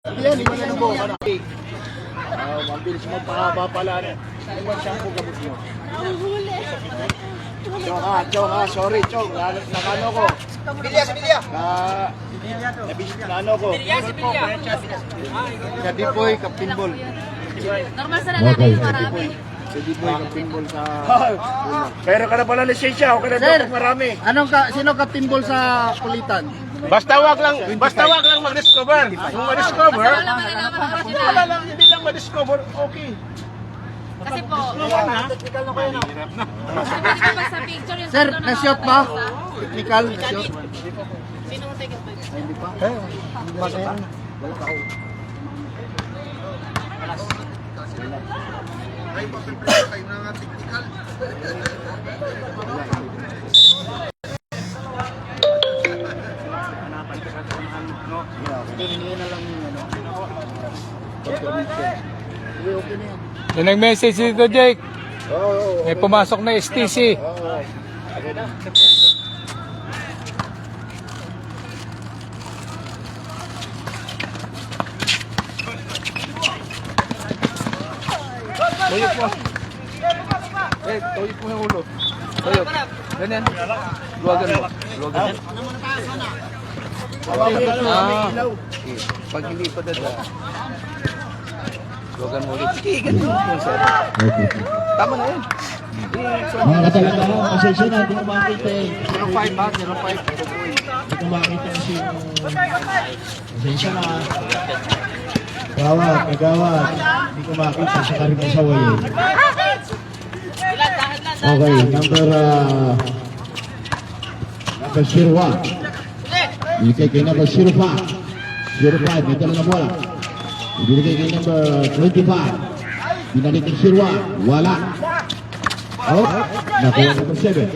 Yan, lima na ng buo. Mabilis mo pa pala. Ano ba siyang pagabot mo? Chong ha, sorry Chong, nakano ko. Sibilya. Ano ko? Sa Dipoy, Captain Ball. Normal sa lalaki yung marami. Sa Dipoy, Captain Ball sa... Pero ka na pala lisensya, okay na Sir, dapat marami. Sino Captain Ball sa kulitan? Basta wag lang mag-discover. Kung ma-discover, wala lang, hindi lang ma-discover, okay. Kasi po, Technical na kayo na. sabi ko ba sa picture yung Sir, tatlo na-shot ba? Technical, na-shot. Sinong second ba? Hindi pa. Hindi na lang yung confirmation. Okay na yan. Yung nag-message dito, Jake. Oo. May pumasok na STC. Okay na. Tuyok mo. Tuyok mo yung ulo. Tuyok. Ganyan. Luwagan mo. Luwagan mo. Pag hindi pa dada. Luwagan mo ulit. Tama na yun. Mga katalaga mo, pasensya na, hindi ko makita eh. 05 ha, 05. Hindi ko makita kasi yung... Pasensya na. Kagawad. Hindi ko makita sa karimang saway eh. Okay, number 01. Ibigay kay number 05. 05, may dala na bola. Ibigay kay number 25. Binalik kay 01. Wala. Oh, nakuha number 7.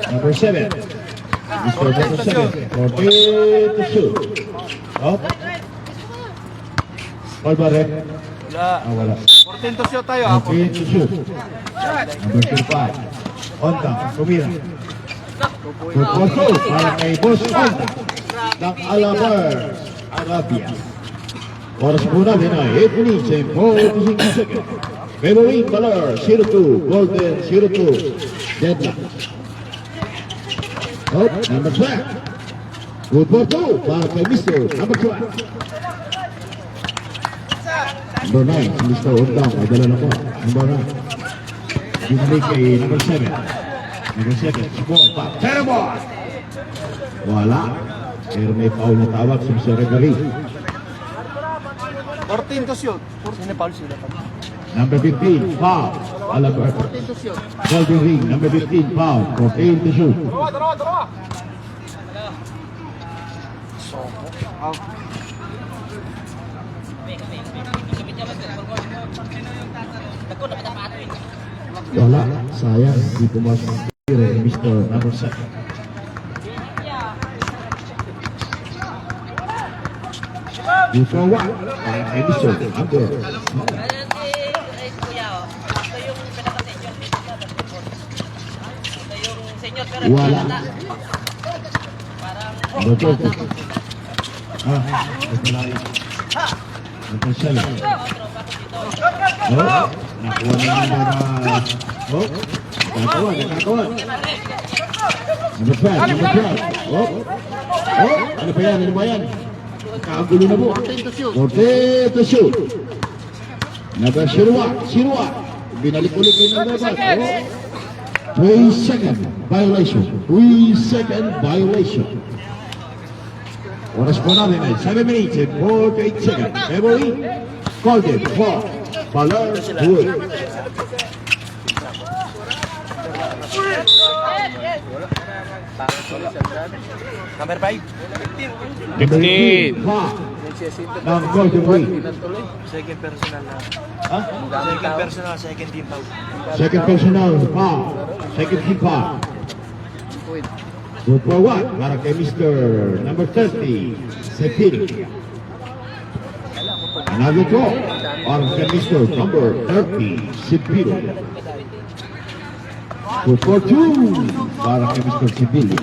Number 7. Mr. Number 7. 40 to shoot. Oh. Ball ba rin? Wala. 14 to shoot tayo. 40 to shoot. Number 25. Onta, kumira. Pupuso para kay Boss Onta ng Alabers, Arabia. Oras muna din ay 8 minutes and 45 seconds. Memory color 02, golden 02, deadline. Oh, number 12. Good for 2 para kay Mr. Number 12. Number 9, si Mr. Undang, ay dala na po. Number 9. Binalik kay number 7. Number 7, si Boy, pa. Terrible! Wala. Pero may foul na tawag si Mr. Referee. 14 to shoot. Sino Paul sila? Number 15, foul. Alabert. Golden ring, number 15, foul. 14 to shoot. Wala, sayang. Hindi pumasok ang tiro ni Mr. Number 7. Good for 1. Para kay Mr. Number 7. Wala. Number 12. Ito lang. Number 7. Oh, nakuha na number... Oh, nakakawa. Number 12, number 12. Oh, ano ba yan? Kagulo na po. 14 to shoot. Number Shirwa. Binalik ulit yung number 1. 3-second violation. 3-second violation. Oras po natin ay 7 minutes and 48 seconds. Memory, called it for Baler Wood. Number 5. 15. Ng Golden Wing. Second personal na. Ha? Second personal, second team foul. Second personal foul. Second team foul. Good for 1 para kay Mr. Number 30, Sepiri. Another draw para kay Mr. Number 30, Sepiri. Good for 2 para kay Mr. Sepiri.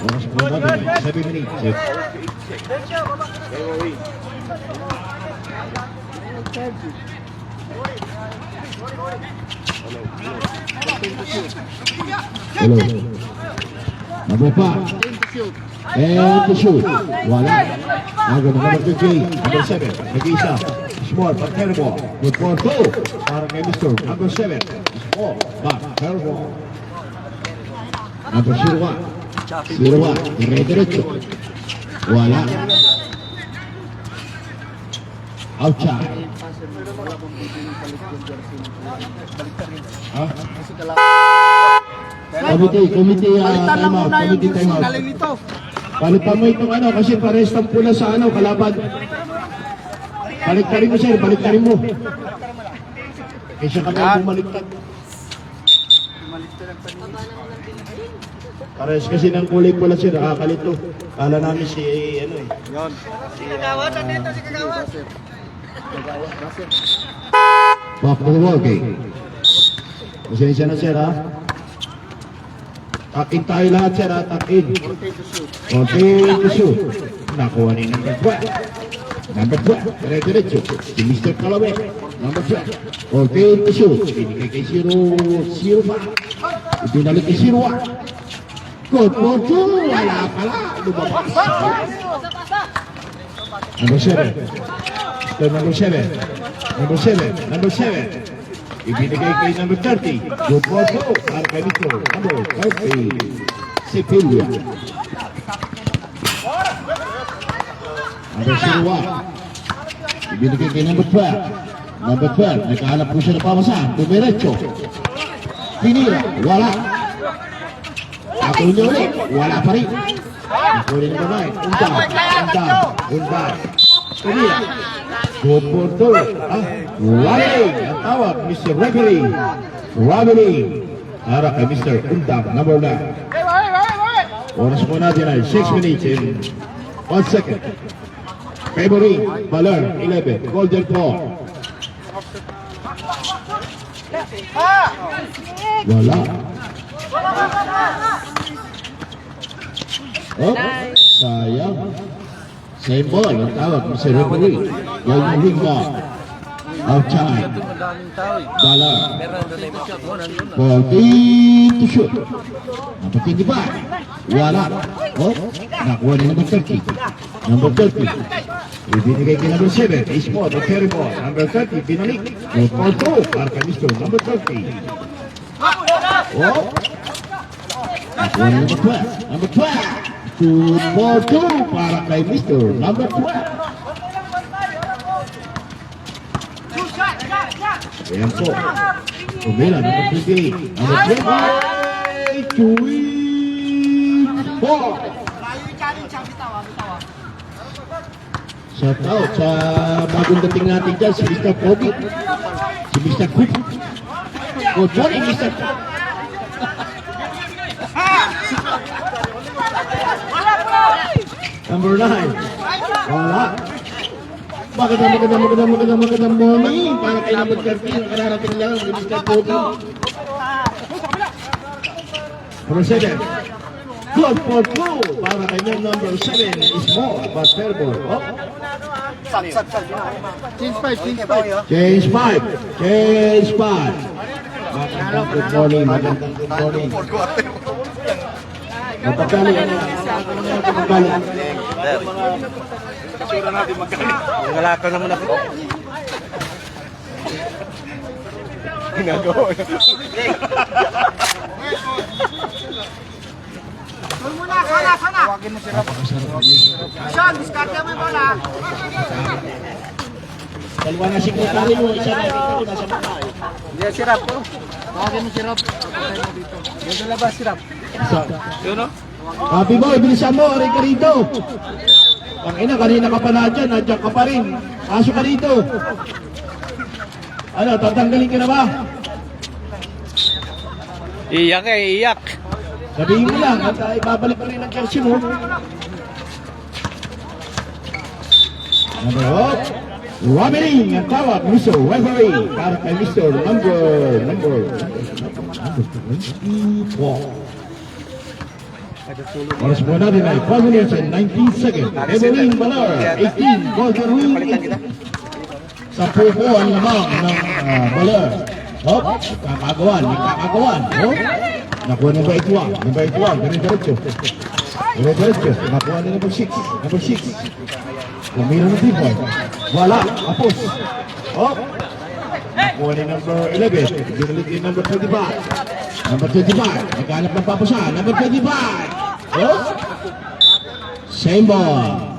Oras po natin, 7 minutes. Referee. Hello. Number 5. And to shoot. Wala. Nago ng number 28. Number 7. Nag-isa. Small. Back terrible. Good for 2. Para kay Mr. Number 7. Small. Back terrible. Number 01. 01. Dire-diretso. Wala. Outside. Ha? Committee, Balitan lang timeout. muna yung Committee timeout. galing nito. Palitan mo itong ano, kasi pares ng pula sa ano, kalaban. Balik ka rin mo, sir. Balik ka rin mo. Kaysa kami bumaliktad. Pares kasi ng kulay pula, sir. Nakakalito. Kala namin si, ano eh. Yon. Back to the ball game. Pasensya na, sir, ha? Takin tayo lahat, sir, ha? Takin. Konting to shoot. Nakuha ni number 12. Number 12. Dire-diretso. Si Mr. Calawe. Number 12. Konting to shoot. Binigay kay 0-5. Ibinalik kay 0-1. Good for 2. Wala pala. Lumabas. Number 7. Number 7. Number 7. Number 7. Ibinigay kay number 30. Good for 2. Para kay Mr. Number 30. Sipilia. Number 01. Ibinigay kay number 12. Number 12. Nagkahanap po siya na pamasahan. Dumiretso. Pinira. Wala. Ako niya ulit. Wala pa rin. Nakunin na naman. Undang. Pinira. Good for 2. Robbery. Ang tawag, Mr. Referee. Robbery. Para kay Mr. Undang, number 9. Oras po natin ay 6 minutes and 1 second. Favoring, Baler, 11. Golden Ball. Wala. Oh, sayang. Same ball, ang tawag, Mr. Referee. Yan yung wing ball. Outside. Baler. Ball to shoot. Number 25. Wala. Oh, nakuha ni number 30. Number 30. Ibinigay kay number 7. Ace ball, the carry ball. Number 30, binalik. Good for 2. Para kay Mr. Number 30. Oh. Nakuha ni number 12. Number 12. Good for 2. Para kay Mr. Number 12. Ayan po. Umila, number 28. Number 28. Tuwing ball. Shout out sa bagong dating natin dyan, si Mr. Pogi. Si Mr. Quick. Good morning, Mr. Number 9. Wala. Magandang morning. Para kay number 13, nakararating lang si Mr. Pogi. Number 7. Good for 2. Para kay number 7 is more. But terrible. Oh. Change 5. Change 5. Magandang good morning. Magpagaling. Nangalakaw naman ako. Ginagawa. Tawagin mo si Rob. Sean, diskarte mo yung bola. Dalawa na sekretary mo. Isa na dito. Nasa mata. Hindi, si Rob. Tawagin mo si Rob. Yung sa labas si Rob. Yun o? Happy boy, bilisan mo. Aray ka rito. Ang ina, kanina ka pa na dyan. Nandiyan ka pa rin. Pasok ka dito. Ano, tatanggalin ka na ba? Iyak iyak. Sabihin mo lang, at ibabalik pa rin ang jersey mo. Number 8. Robbery, ang tawag, Mr. Referee. Para kay Mr. Number 24. Oras po natin ay 5 minutes and 19 seconds. Evelyn Balar, 18, Golden Ring. Sa pupo ang lamang ng Balar. Hop, kakagawan. Hop, nakuha ng number 81. Number 81, ganun-diretso. Ganun-diretso, nakuha ng number 6. Number 6. Pumira ng tipo. Wala, apos. Hop, nakuha ng number 11. Ginulit yung number 25. Number 25, naghanap ng papusa. Number 25. Hop, same ball.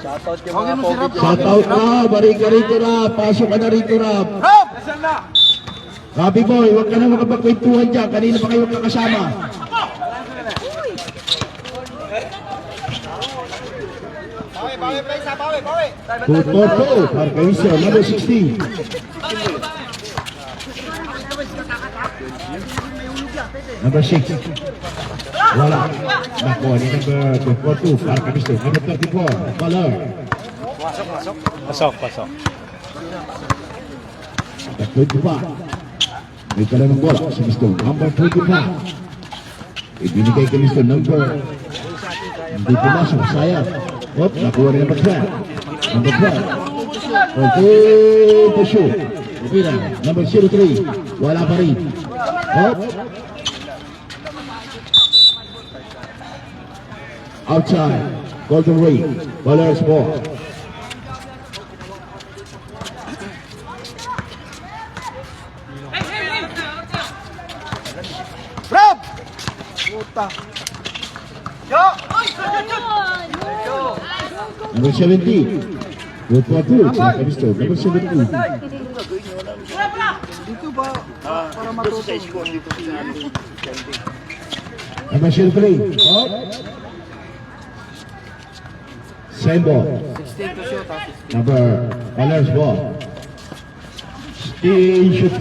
Shout out na, balik ka rito na, pasok ka na rito na. Rabi boy, huwag ka na makapagkwentuhan dyan, kanina pa kayo magkakasama. Good for two, para kayo sir, number 16. Number 6. Wala. Nakuha ni number 42 para kami sir. Number 34, Balar. Pasok. Number 25. May tala ng bola si Mr. Number 25. Ibinigay kay Mr. Number. Hindi pumasok, sayang. Hop, nakuha ni number 12. Number 12. Okay, to shoot. Upira, number 03. Wala pa rin. Hop. Outside, Golden Ring, Balar's ball. Rob! Puta. Yo! Number 17. Good for two. Number 17. Dito ba? Para matuto. Number 03. Hop. Same ball. 16 to shoot. Number Balar's ball. Shoot.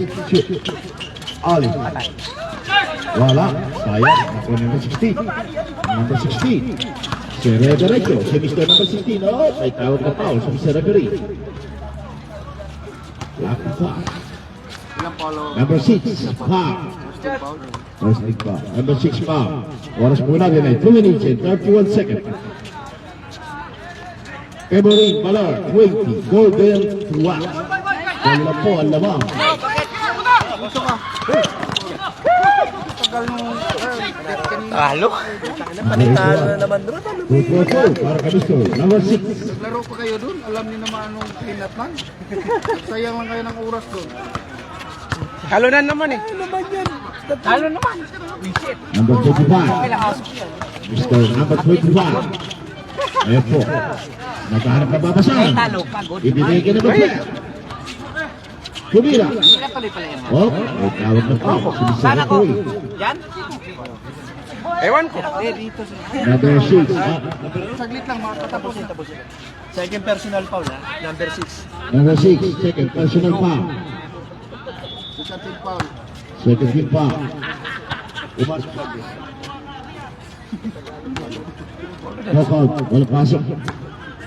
Ali. Wala. Sayang. Ako number 16. Number 16. Si Reverecho. Si Mr. Number 16. Oh, may tawag na foul sa Mr. Reverie. Lucky foul. Ilang follow? Number 6. Foul. First league foul. Number 6 foul. Oras muna din ay 2 minutes and 31 seconds. Evelyn Balar, 20. Golden Wax. Wala po ang lamang. Dito ka. Tagal nung... Talo. Panitalo na naman doon. Good for two. Para kami ito. Number 6. Naglaro pa kayo dun. Alam niyo naman anong pinatman. Sayang lang kayo ng oras dun. Talo na naman eh. Talo naman. Number 25. Mr. Number 25. Ayan po. Naghahanap na babasahan. Ibigay ka na ba? Kumira. Oh, may tawag na pa. Sana ko. Yan? Ewan ko. Number 6. Saglit lang, makatapos na. Second personal foul ha. Number 6. Number 6. Second personal foul. Second team foul. Second team foul. Umas. Knockout. Walang pasok.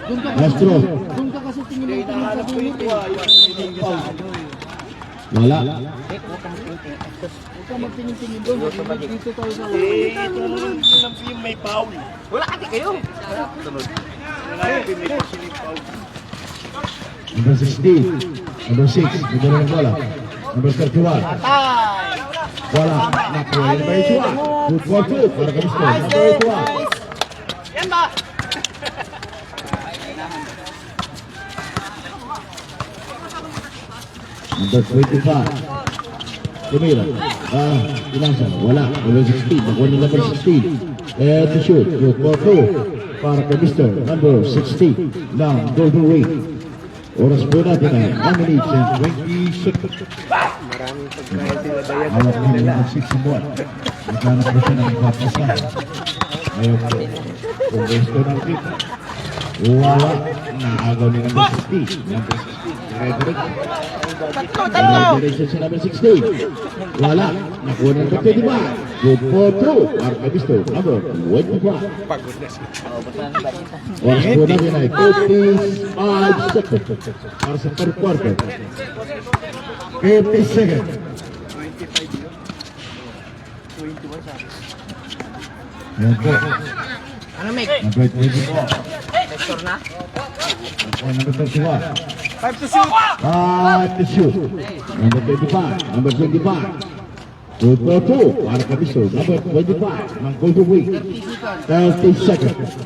Castro. Doon ka kasi tingin mo sa dulo. Wala. Huwag ka magtingin-tingin doon. Dito tayo sa Yung may foul. Wala kasi kayo. Number 16. Number 6. Number ng bola. Number 31. Wala. Nakuha yung number 81. Good for two. Para kami score. Number 81. Yan ba? Number 25. Kumira. Ilasan. Wala. Number 16. Nakuha yung number 16. To shoot. Good for two. Para kay Mr. Number 16 ng Golden Ring. Oras po natin ay 1 minute and 20 seconds. Hawak niyo yung number 6 sa buwan. Naghanap po siya ng papasahan. Ngayon po, kung gusto ng kita, wala. Naagaw ni number 16. Number 16. Diretso. Diretso sa number 16. Wala. Nakuha ng number 25. Good for two. Para kay Mr. Number 25. Oras po natin ay 55 seconds. Para sa third quarter. 50 seconds. 21 sabi. Ayan po. Ano, Meg? Number 24. Score na? Okay, number 31. 5 to shoot. To shoot. Number 25. Number 25. Good for two. Para kabiso. Number 25. Ng Golden Wing. 30 seconds.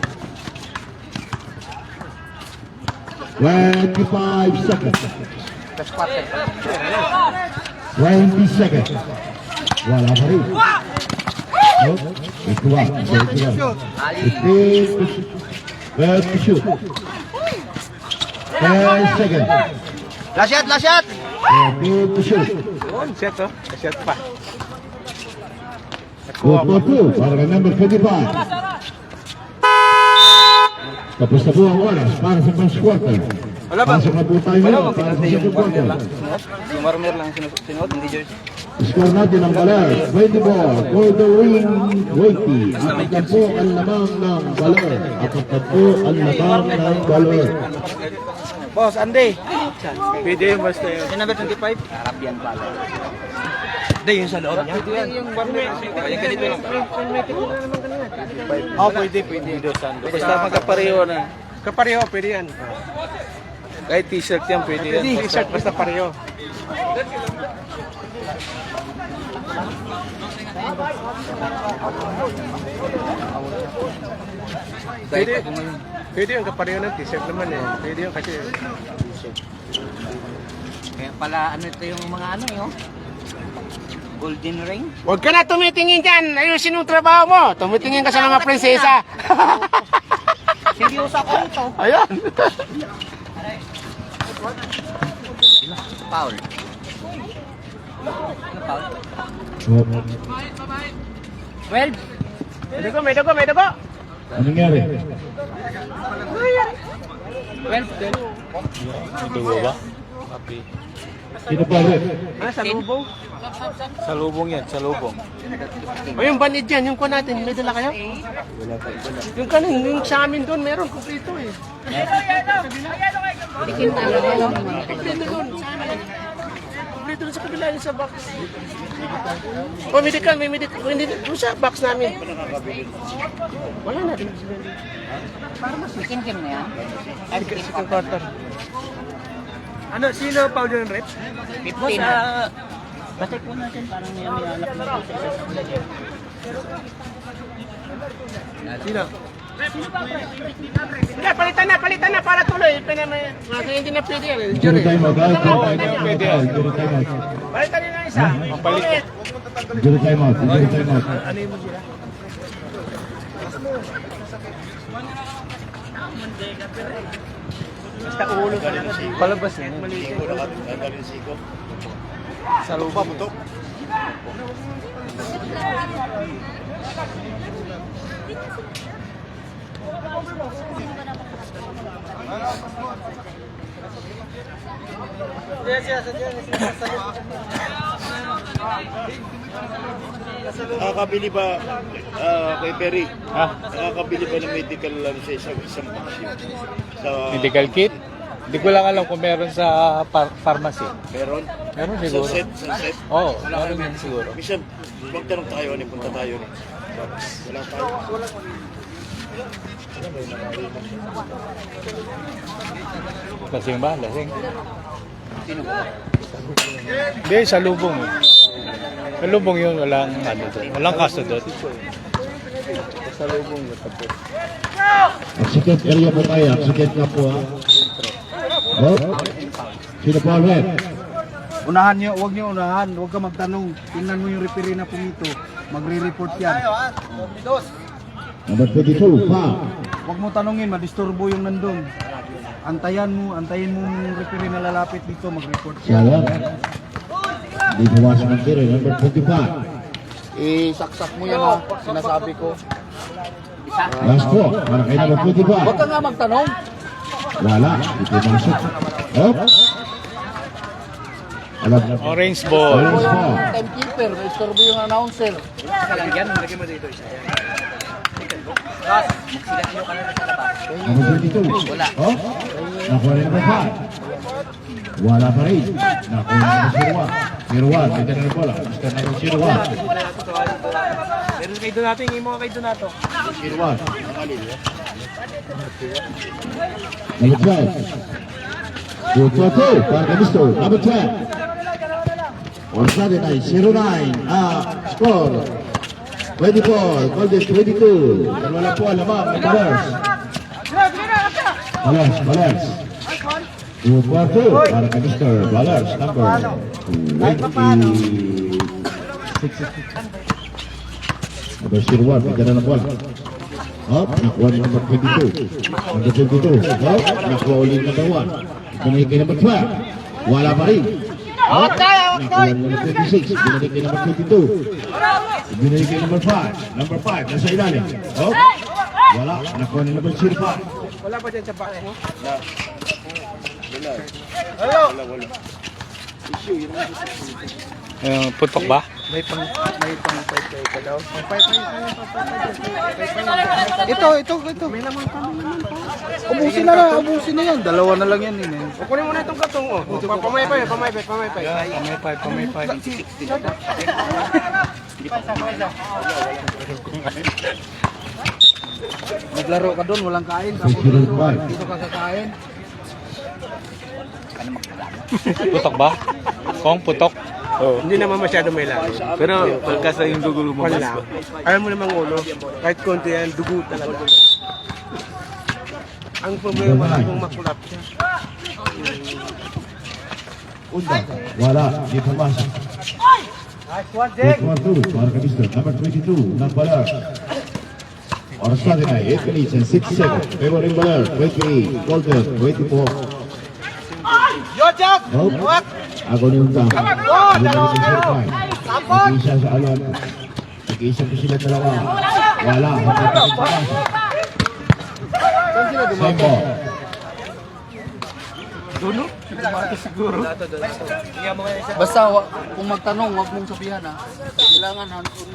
25 seconds. 20 seconds. Wala pa rin. Ito ba? Well to shoot. 10 seconds. Last shot, last shot. 13 to shoot. Set, oh. Set pa. Good for two. Para kay number 25. Tapos na po ang oras para sa first quarter. Wala ba? Pasok na po tayo Wala ngayon ba? para sa Yung second quarter. lang. Yung marmer lang sinuot, hindi jersey. Score natin ang baler. 24. Golden Wing 20. Apat po ang lamang ng baler. Apat po ang lamang ng baler. Boss, Andy. Pwede yung basta yun. Yung number 25? Harap yan pala. Hindi, yung sa loob niya. Yung marmer. Yung ganito lang. Pwede. Basta magkapareho na. Kapareho, pwede yan. Kahit t-shirt yan, pwede yan. T-shirt, basta pareho. Pwede yung kapareho ng t-shirt naman eh. Pwede yung kasi... Kaya pala ano ito yung mga ano yun? Golden ring? Huwag ka na tumitingin dyan. Ayusin yung trabaho mo. Tumitingin ka sa mga prinsesa. Seryoso ako ito. Ayan. Foul. Ano foul? 12. May dugo. Anong nangyari? 12. Sino pa rin? Sa lubong. Sa lubong yan, sa lubong. O yung banid dyan, yung kuha natin, may dala kayo? Yung kanin, yung sa amin doon, meron kumplito eh. Tikin talaga. Kumplito doon, sa amin. Kumplito doon sa kabila, yung sa box. O, may medical, hindi doon sa box namin. Wala na din. Tikin na yan. Second quarter. Ano, sino Paul yung rep? 15. Basta po natin parang may alak na sa isang player. Sino? Hindi, palitan na para tuloy. Kasi hindi na pwede yan. Zero time out. Zero time out. Palitan nyo na isa. Palit. Zero time out. Zero time out. Ano mo sila? Basta ulo ka na. Palabas yan. Sa lubong. Nakakabili ba kay Perry? Nakakabili ba ng medical sa isang vaccine? Sa Medical kit? Hindi ko lang alam kung meron sa pharmacy. meron? Meron Sa siguro. set? Oo, meron yan siguro. Minsan, magtanong tayo, punta tayo. Wala tayo. Lasing ba? Lasing? Hindi, sa lubong eh. Sa lubong yun, walang ano doon. Walang kaso doon. Sa lubong yun. Execute area po tayo. Execute na po ha. Sino pa rin? Unahan nyo, huwag nyo unahan. Huwag ka magtanong. Tingnan mo yung referee na pumito. Magre-report yan. Number 22. Foul. Huwag mo tanongin, madisturbo yung nandun. Antayin mo yung referee na lalapit dito, mag-report siya. Sayang. Hindi buwasan ng tiro. Number 25. Isaksak mo yan ha, sinasabi ko. Last po. Para kay number 25. Huwag ka nga magtanong. Wala. Ito masok. Oops. Alam. Orange ball. Orange ball. Timekeeper, may istorbo yung announcer. Number 22. Wala. Oh? Nakuha rin number 5. Wala pa rin. Nakuha rin number 01. 01. May tanong na bola. Mr. number 01. Pero kay Donato, hingin mo kay Donato. Zero one. Number 12. Good for two. Para kay Mr. Number 12. On Saturday, 0-9. Score. 24. Golden 22. And wala po alamang ng Balers. Balers. Good for two. Para kay Mr. Balers. Number 26. Number 01. May gana ng bola. Up, nakuha ni number 22. Number 22. Up, nakuha ulit number 1. Binalik kay number 12. Wala pa rin. Up, nakuha ni number 26. Binalik kay number 22. Binalik kay number 5. Number 5, nasa ilalim. Up, wala. Nakuha ni number 05. Wala pa dyan sa box mo? Wala. Issue, yun ang Putok ba? May pang pay ka daw. Ito. May naman pa. Ubusin na yan. Dalawa na lang yan eh. Kunin mo na itong katong. Pamaypay. Pamaypay. Naglaro ka doon, walang kain. Tapos dito ka kakain. Putok ba? Kung putok? Hindi naman masyado may lakas. Pero pagkasa yung dugo lumabas Wala. Alam mo namang ulo, kahit konti yan, dugo talaga. Ang problema kung makulap siya. Unda, wala. Di pumasok. Good for two. Para kay Mr. Number 22. Ng Balers. Oras natin ay 8 minutes and 6 seconds. Favoring Balers. 28. Golden 24. Nope. Ako ni Untang. Nag-iisa sa alam. Nag-iisa po sila dalawa. Wala. Sembo. Basta kung magtanong, wag mong sabihan ha. Kailangan hands-on.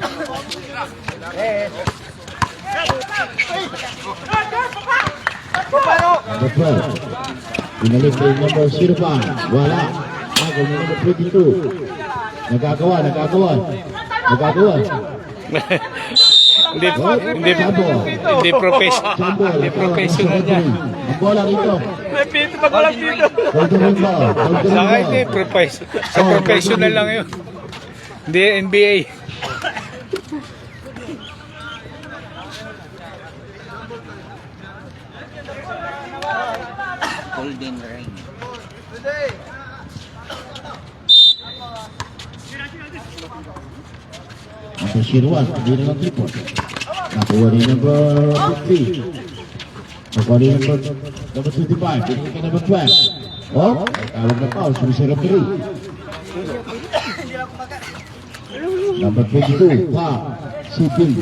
Number 12. Pinalik kay number 05. Wala. Ako ni number 22. Nagagawa. Hindi professional niya. Ang bola rito. Magulang dito. Golden ring ball. Sa akin, hindi sa professional lang yun. Hindi NBA. Golden Ring. Number 01. Hindi na ng triple. Nakuha ni number 50. Nakuha ni number 25. Pinili kay number 12. Oh, tawag na foul. Sumisira pa rin. Number 22. Shooting.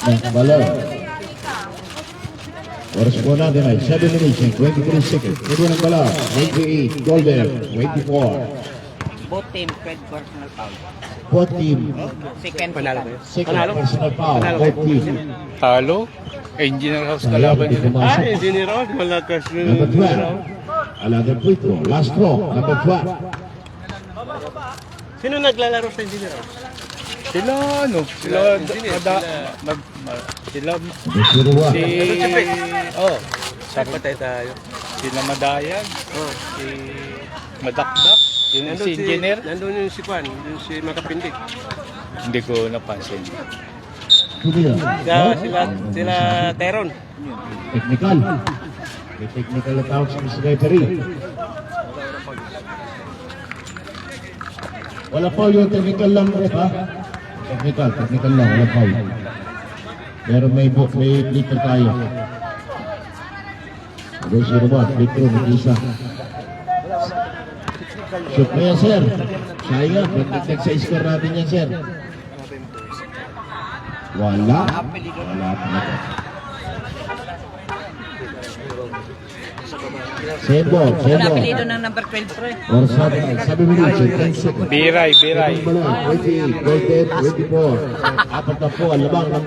Ng Baler. Oras po natin ay 7 minutes and 23 seconds. Ito ng Baler. 28. Golden. 24. Both team, third personal foul. Both team. Second Panalo ba yun? Second personal foul. Both team. Talo. Engineer House kalaban nila. Engineer Rod, malakas Number 12. Another free throw. Last throw. Number 12. Sino naglalaro sa Engineer Rod? Sila Number 01. Sapat tayo. Sila Madayan. Si Madakdak. Yung si engineer. Nandun yung si Juan, yung si Makapindik. Hindi ko napansin. Sila Teron. Technical. May technical na tawag sa Mr. Referee. Wala foul yung technical lang, ref, ha? Technical lang, wala foul. Pero may flicker tayo. Ako si Robot, flicker, mag-isa. Shoot na yan, sir. Sayang, pagdagdag sa score natin yan, sir. Wala talaga. Sembo. Apelido ng number 12 pre. Or sabi mo rin, 10 seconds. Biray. 28, Golden, 24. Apat na po ang lamang ng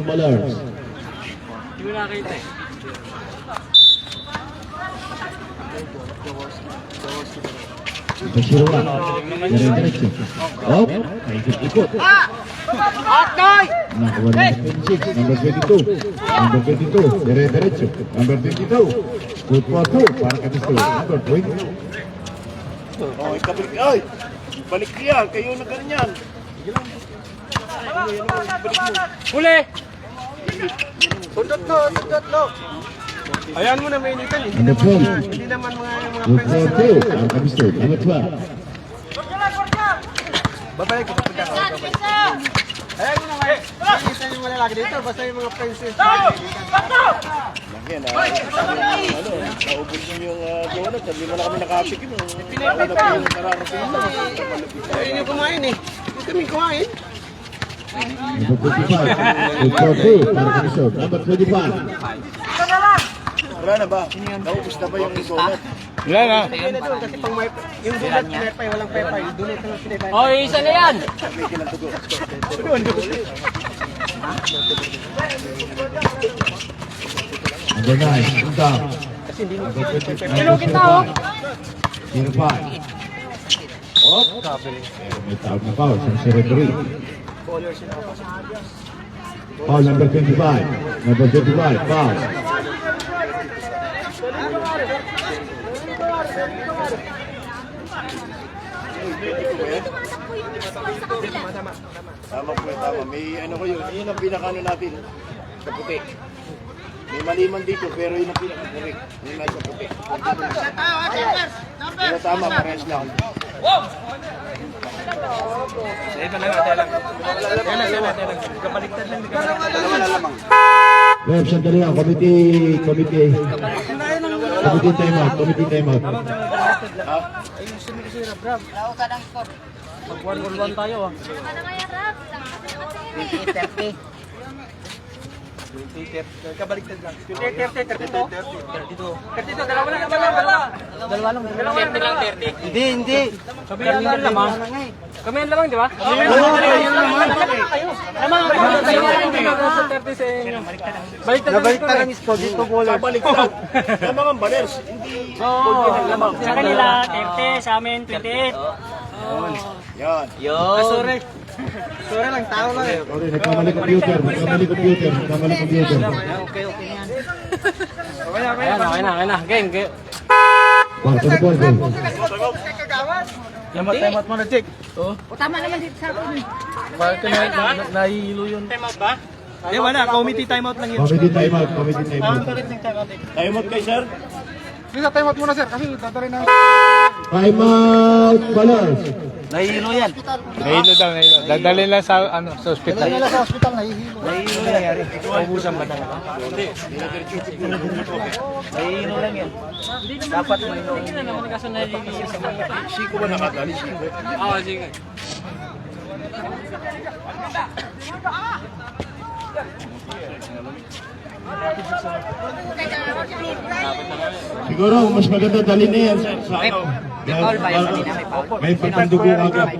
Balers. Hindi mo nakita eh. Number 01. Dire-diretso. Op. Ikot-ikot. Nakuha na ng 26. Number 22. Number 22. Dire-diretso. Number 22. Good for 2. Para kami sa number 22. Oh, ikabalik. Ay! Balik niya. Kayo na ganyan. Huli! Sundot no. Ayan mo na may initan. Number 12. Hindi naman mga Good for 2. Para kami sa number 12. babalik ko. Ayan mo na kayo. Initan yung malalaki dito. Basta yung mga princess. Yan, naubos mo yung donut. Hindi mo na kami nakatikim. Wala na po yung nararating mo. Ayun yung kumain eh. Hindi kami kumain. Number 25. Good for 2. Para kami sa number 25. Wala na ba? Naubos na ba yung donut? Wala na. Hindi na doon kasi pang may... Yung dulat, pepay, walang pepay. Donate na lang pinipay. Oh, isa na yan. May kinantugo. Number 9. Undang. Kasi hindi mo. Number 25. Hello, kita, oh. 05. Op. May tawag na foul sa referee. Foul number 25. Number 25. Foul. Tama po, tama. May ano ko yun. Yun ang pinakano natin sa puti. May maliman dito pero yun ang pinaka-correct. Yun nasa puti. Pero tama, parehas lang. Ref, sandali lang. Committee time out. Committee time out. Mag-1-1 tayo, ah. 20-30. Kabaliktad lang. 30. Dalawa lang. Dalawa lang. 30 lang, 30. Hindi. Kami ang lamang. Kami ang lamang, di ba? Lamang. Sa 30 sa inyo. Baliktad lang isko. Dito bowler. Kabaliktad. Tama nga, balers. Hindi lamang. Sa kanila, 30. Sa amin, 28. Yan. Sorry. Sorry lang, tao lang eh. Sorry, nagkamali computer. Okay na. Game. Kwarto na ball, goal. Time-out mo na, Jake. Tama naman dito sa akin. Parang nahihilo yun. Time-out ba? Eh wala, committee timeout lang yun. Committee time out. Tayo mo kay sir. Bisa timeout muna sir, kasi dadarin na. Time out, Balers. Nahihilo yan. Nahilo daw. Dadalhin lang sa ospital. sa hospital, nahihilo. Nahihilo lang yan. Paubusan ba talaga? Nahihilo lang yan. Dapat may hindi na naman kaso nahihilo sa mga. Siko ba nakatali? Siko. Oo, sige. Siguro, mas maganda dali na yan sa ano. May foul ba yun? Kanina may foul. May pagkandugo agad.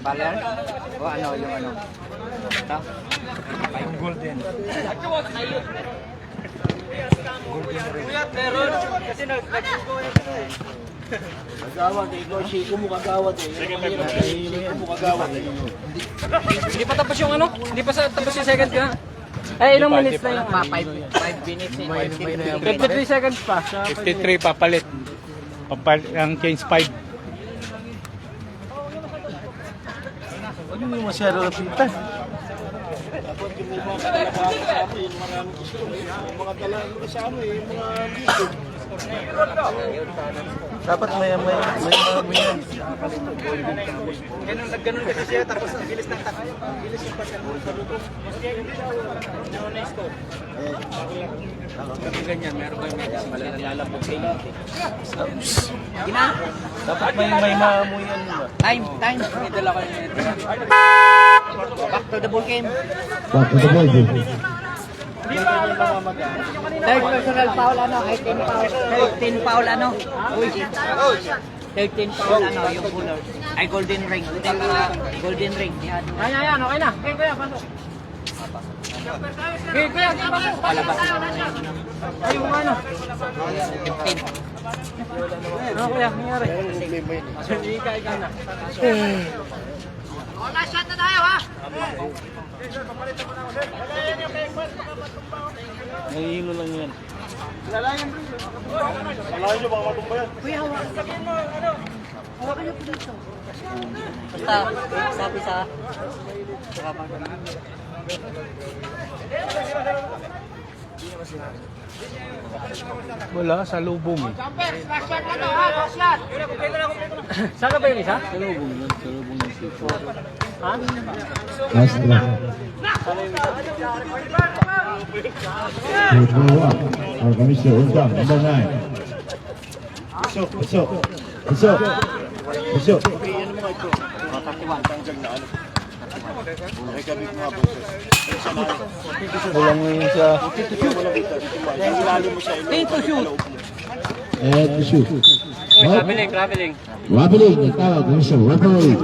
Baler? O ano, yung ano? Ito? Yung golden. Kagawad eh. Ikaw, Siko mo kagawad eh. Siko mo kagawad eh. Hindi pa tapos yung ano? Hindi pa tapos yung second ka? Ay, ilang minutes na yun? 5 minutes in. 53 seconds pa. 53 papalit. Ang change 5. Ano yung masyado na pinta? Dapat yung mga kalakasa sa amin, maraming gusto. Yung mga talagang kasama eh, yung mga dito. Dapat may yan. Ganun kasi siya, tapos ang bilis ng takay. Ang bilis yung pagkakulong sa luto. Ganyan, meron kayo medyo malalapot kayo. Gina? Dapat may maamoy yan ba? Time. May dala kayo nito. Back to the ball game. Back to the ball game. Third personal foul ano? 13 foul ano? 13 foul ano? Yung bowler. Ay, golden ring. Golden ring. Yan. Yan. Okay na. Kaya, pasok. Okay, kuya, palabas. Ay, yung ano? Ano kuya, nangyari? Problema yun. Hindi ka, ikaw na. Nahihilo lang yan. Basta, sabi sa... Wala, sa lubong. Saan ka ba yung isa? Sa lubong ng sito. Ha? Last round. Number 1, our Commissioner Undang, number 9. Pasok. Okay, ano mga ito? Tanggal na ano. Ay, kabig mga boses. Kulang mo yun sa... Dahil ilalim mo siya. And to shoot. Up. Traveling. Wobbling, nagtawag, Commissioner, referee.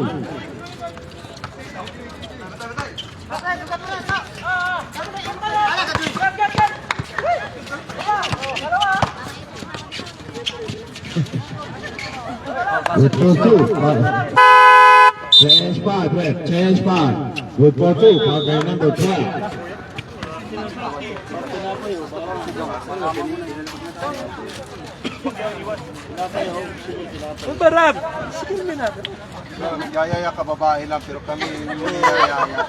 Good for 2. Change 5. Good for 2. Partner number 12. Barab! Sige namin natin. Yayaya ka babae lang pero kami hindi yayaya.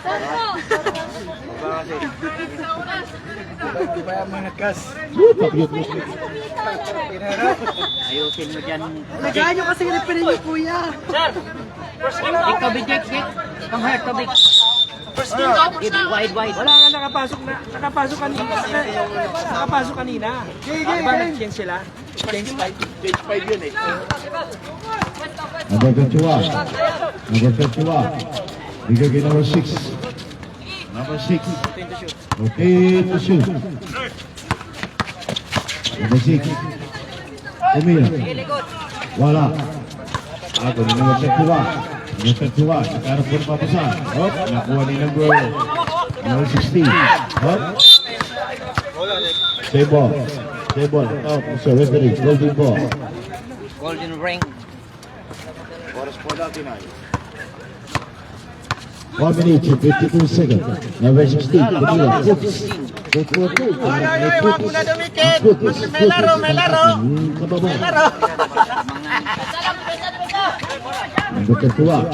Di ba yung mga kas? Pakyut mo. Ayusin mo dyan. Nagahan nyo kasi referee niyo, kuya. Take to big, Jake. Come here, to big. Give it wide. Wala nga nakapasok kanina. Diba nag-change sila? Change 5. Change 5 yun eh. Number 21. Bigay number 6. Number 6. Okay to shoot. Number 6. Umira. Wala. Ako ni number 31. Number 31. Sekarang pun papasan. Hop. Nakuha ni number 16. Hop. Save ball. Oh, so referee. Golden ball. Golden ring. Oras po natin ay. 1 minute and 52 seconds. Number 16. Kumila. Cookies. Good for 2. Cookies. May laro. Number 31.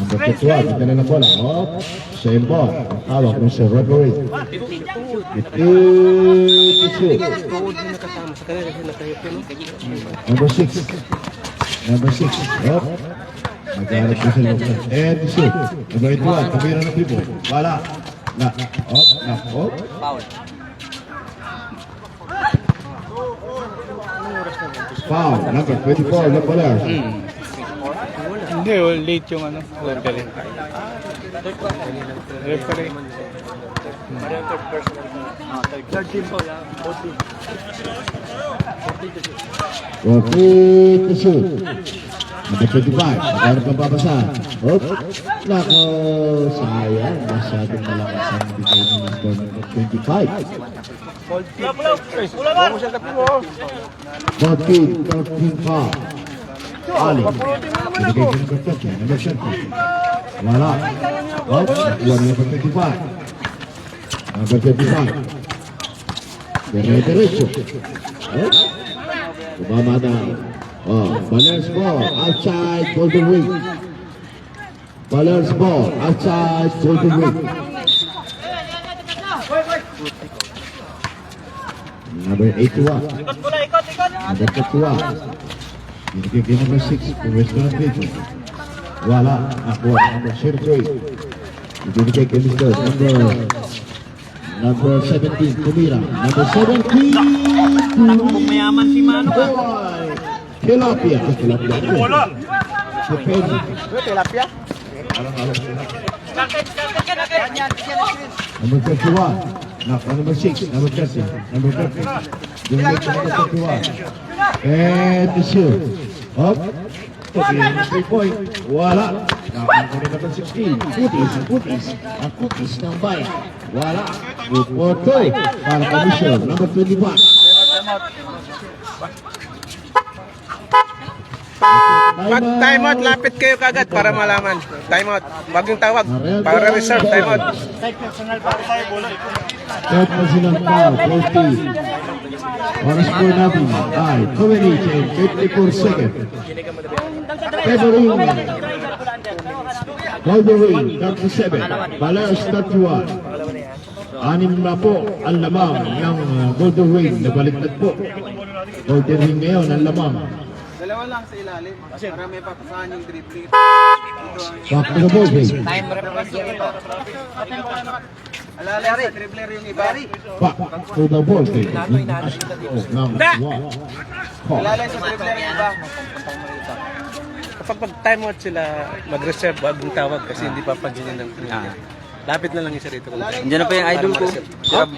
Kita na ng bola. Hop. Same ball. Tawag mo sa referee. 15 to shoot. Number 6. Hop. Nagharap ko sa loob. And to shoot. Number 81. Kumira ng tipo. Wala. Hop. Foul. Number 24. Lapalas. Hindi, late yung ano. Referee. To shoot. Number 25. Nagharap ng babasahan. Hop. Nako. Sayang. Masyadong malakas ang bigay ni number 25. 14 foul. Ali. Binigay ko number 30. Number 30. Wala. Hop. Nakuha ni number 25. Number 25. Diretso. Hop. Umama na. Balance ball. Outside golden wing. Balance ball. Outside golden wing. Number 81. Number 31. Binigay kay number 6. Kung restaurant dito. Wala. Ako. Number 03. Binigay kay Mr. Number 17. Tumira. Number 17. Takbong mayaman si Mano. Tilapia. Bola. Depende. Tilapia? Number 31. Number 6. Number 30. Number 30. Binigay kay number 31. And the shoot. Hop. Okay, 3 point. Wala. Nakakuha rin number 16. Cookies. Ang cookies ng bayan. Wala. Good for 2. Para kay Michelle, number 21. Pag timeout, lapit kayo kagad para malaman. Timeout. Bagong tawag. Para reserve, timeout. Third position foul, 40. Oras po natin ay 2 minutes and 54 seconds. February, Golden Ring, 37. Balas, 31. Anim na po ang lamang ng Golden Ring na baliktad po. Golden Ring ngayon ang lamang. Dalawa lang sa ilalim. Para may papasahan yung dribbling. Back to the ball game. Time representing ito. Alala sa dribbler yung iba. Back to the ball game. Alala sa dribbler yung iba. Kapag pag-timeout sila, mag-reserve bagong tawag kasi hindi papansinin ng lapit na lang isa rito. Andiyan na pa yung idol ko. Rap.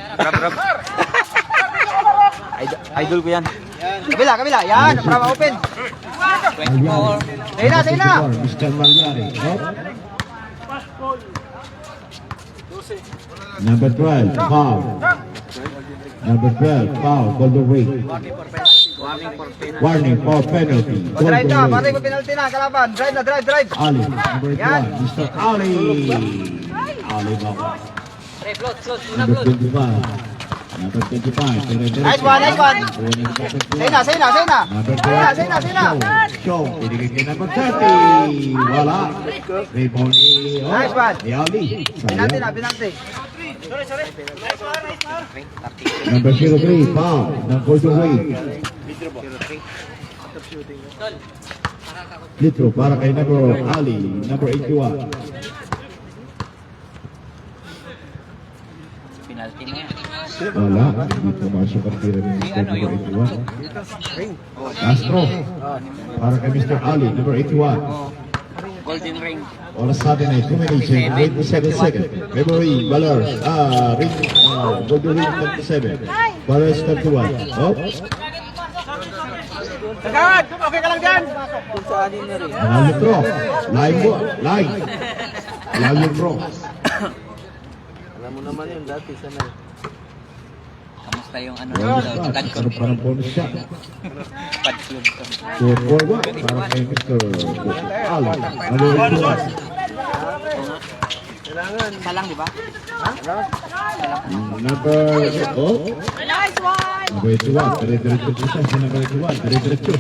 Idol ko yan. Kabila. Yan, para open. Say na. Mr. Malyari. Number 12, foul. Number 12, foul, Golden Ring. Warning for penalty. Drive na, Golden pare Ring. mo penalty na, kalaban. Drive. Ali, number 12, Mr. Ali. Ali Baba. Number 25. Number 25. Nice one. Say na. Number 12. Say na. Show. Pinigay kay number 30. Wala. Rebound ni Nice one. ni Ali. Penalty Sayang. na. Number 03. Foul. Ng Golden Ring. Litro para kay number Ali. Number 81. Penalty na yan. Wala. Hindi pumasok ang tira ni Mr. number 81. Castro. Para kay Mr. Ali. Number 81. Golden ring. Oras natin ay 2 minutes and 27 seconds. February, Balars, ring, Golden Ring 27. Balars 31. Oh, Agad! Okay ka lang dyan! Lalim pro. Line mo. Line. Lalim pro. Kamusta yung ano? Sarap pa ng bonus shot. Padslog. 4-4-1 para kay Mr. Ali. Number 81. Isa lang, di ba? Number, oh. Number 81. Dire-diretso po siya sa number 81. Dire-diretso.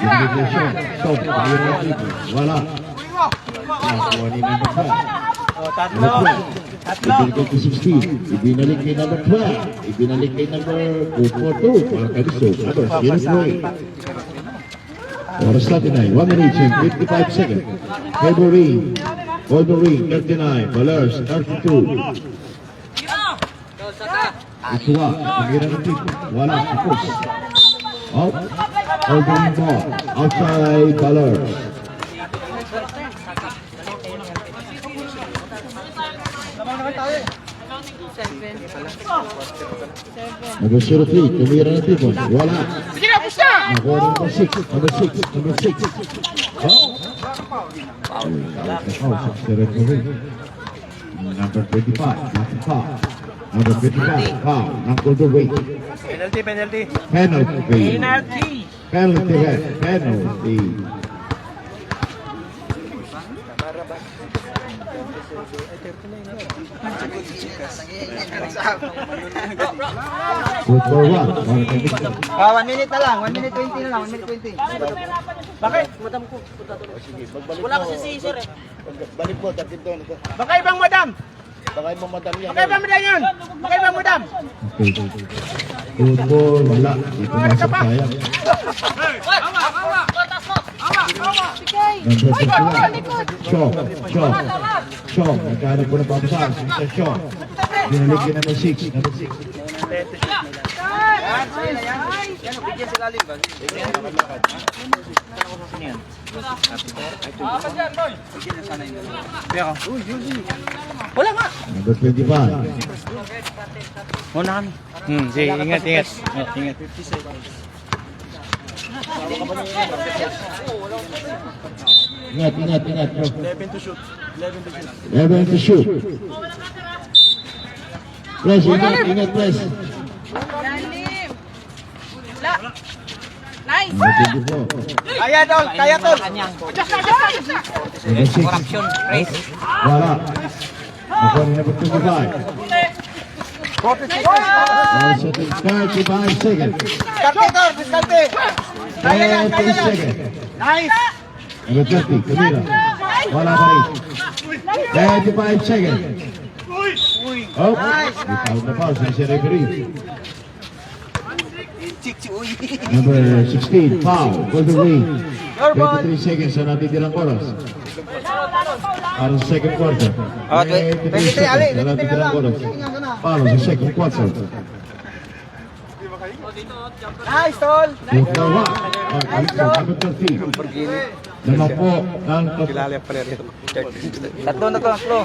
Dire-diretso. Stop. Dire-diretso. Wala. Nakuha ni number 5. Number 12. Ibinalik kay 16. Ibinalik kay number 12. Ibinalik kay number 242. Para kay Mr. Number 03. Oras natin ay 1 minute and 55 seconds. February, Golden Ring 39, Balars 32. Ituwa, pangira ng tip. Wala, tapos. Out. Golden Ring ball. Outside, Balars. Number 03, tumira ng tip. Wala. Nakuha ng number 6. Number 6. Number 6. Number 25, nothing foul. Number 55, foul. Ng Golden Ring. Penalty. Penalty. Penalty. Penalty. Good for one. 1 minute na lang. 1 minute 20 na lang. 1 minute 20. Bakit? Wala kasi si sir eh. Balik mo, dapat doon. Baka ibang madam! Baka ibang madam yan. Baka ibang madam yun! Baka ibang madam! Okay. Good for wala. Di pumasok sayang. Number 51. Shaw. Nagkahanap po ng pamsang. Si Mr. Shaw. Binalik yun number 6. Number 6. Yan, bigyan sa lalim ba? Wala nga! Number 25. Muna kami. Sige, ingat. Ingat. Ingat, bro. 11 to shoot. Press, ingat, press. Nice! Kaya tol, kaya tol. Corruption, race. Wala. Ako na number 25. Also, 35 seconds. Diskarte tol, diskarte. Kaya yan, 30 kaya yan. seconds. Nice. Number 30, Camila. Wala pa rin. 35 seconds. Oh, bitaw na pa si referee. Number 16, foul, golden wing. 23 seconds na natitirang oras. Para sa second quarter. 23 seconds na natitirang oras. Para sa second quarter. Nice tol. Tukawa, ang alisa, number 13. Naman po ng Tatlo na to, tatlo.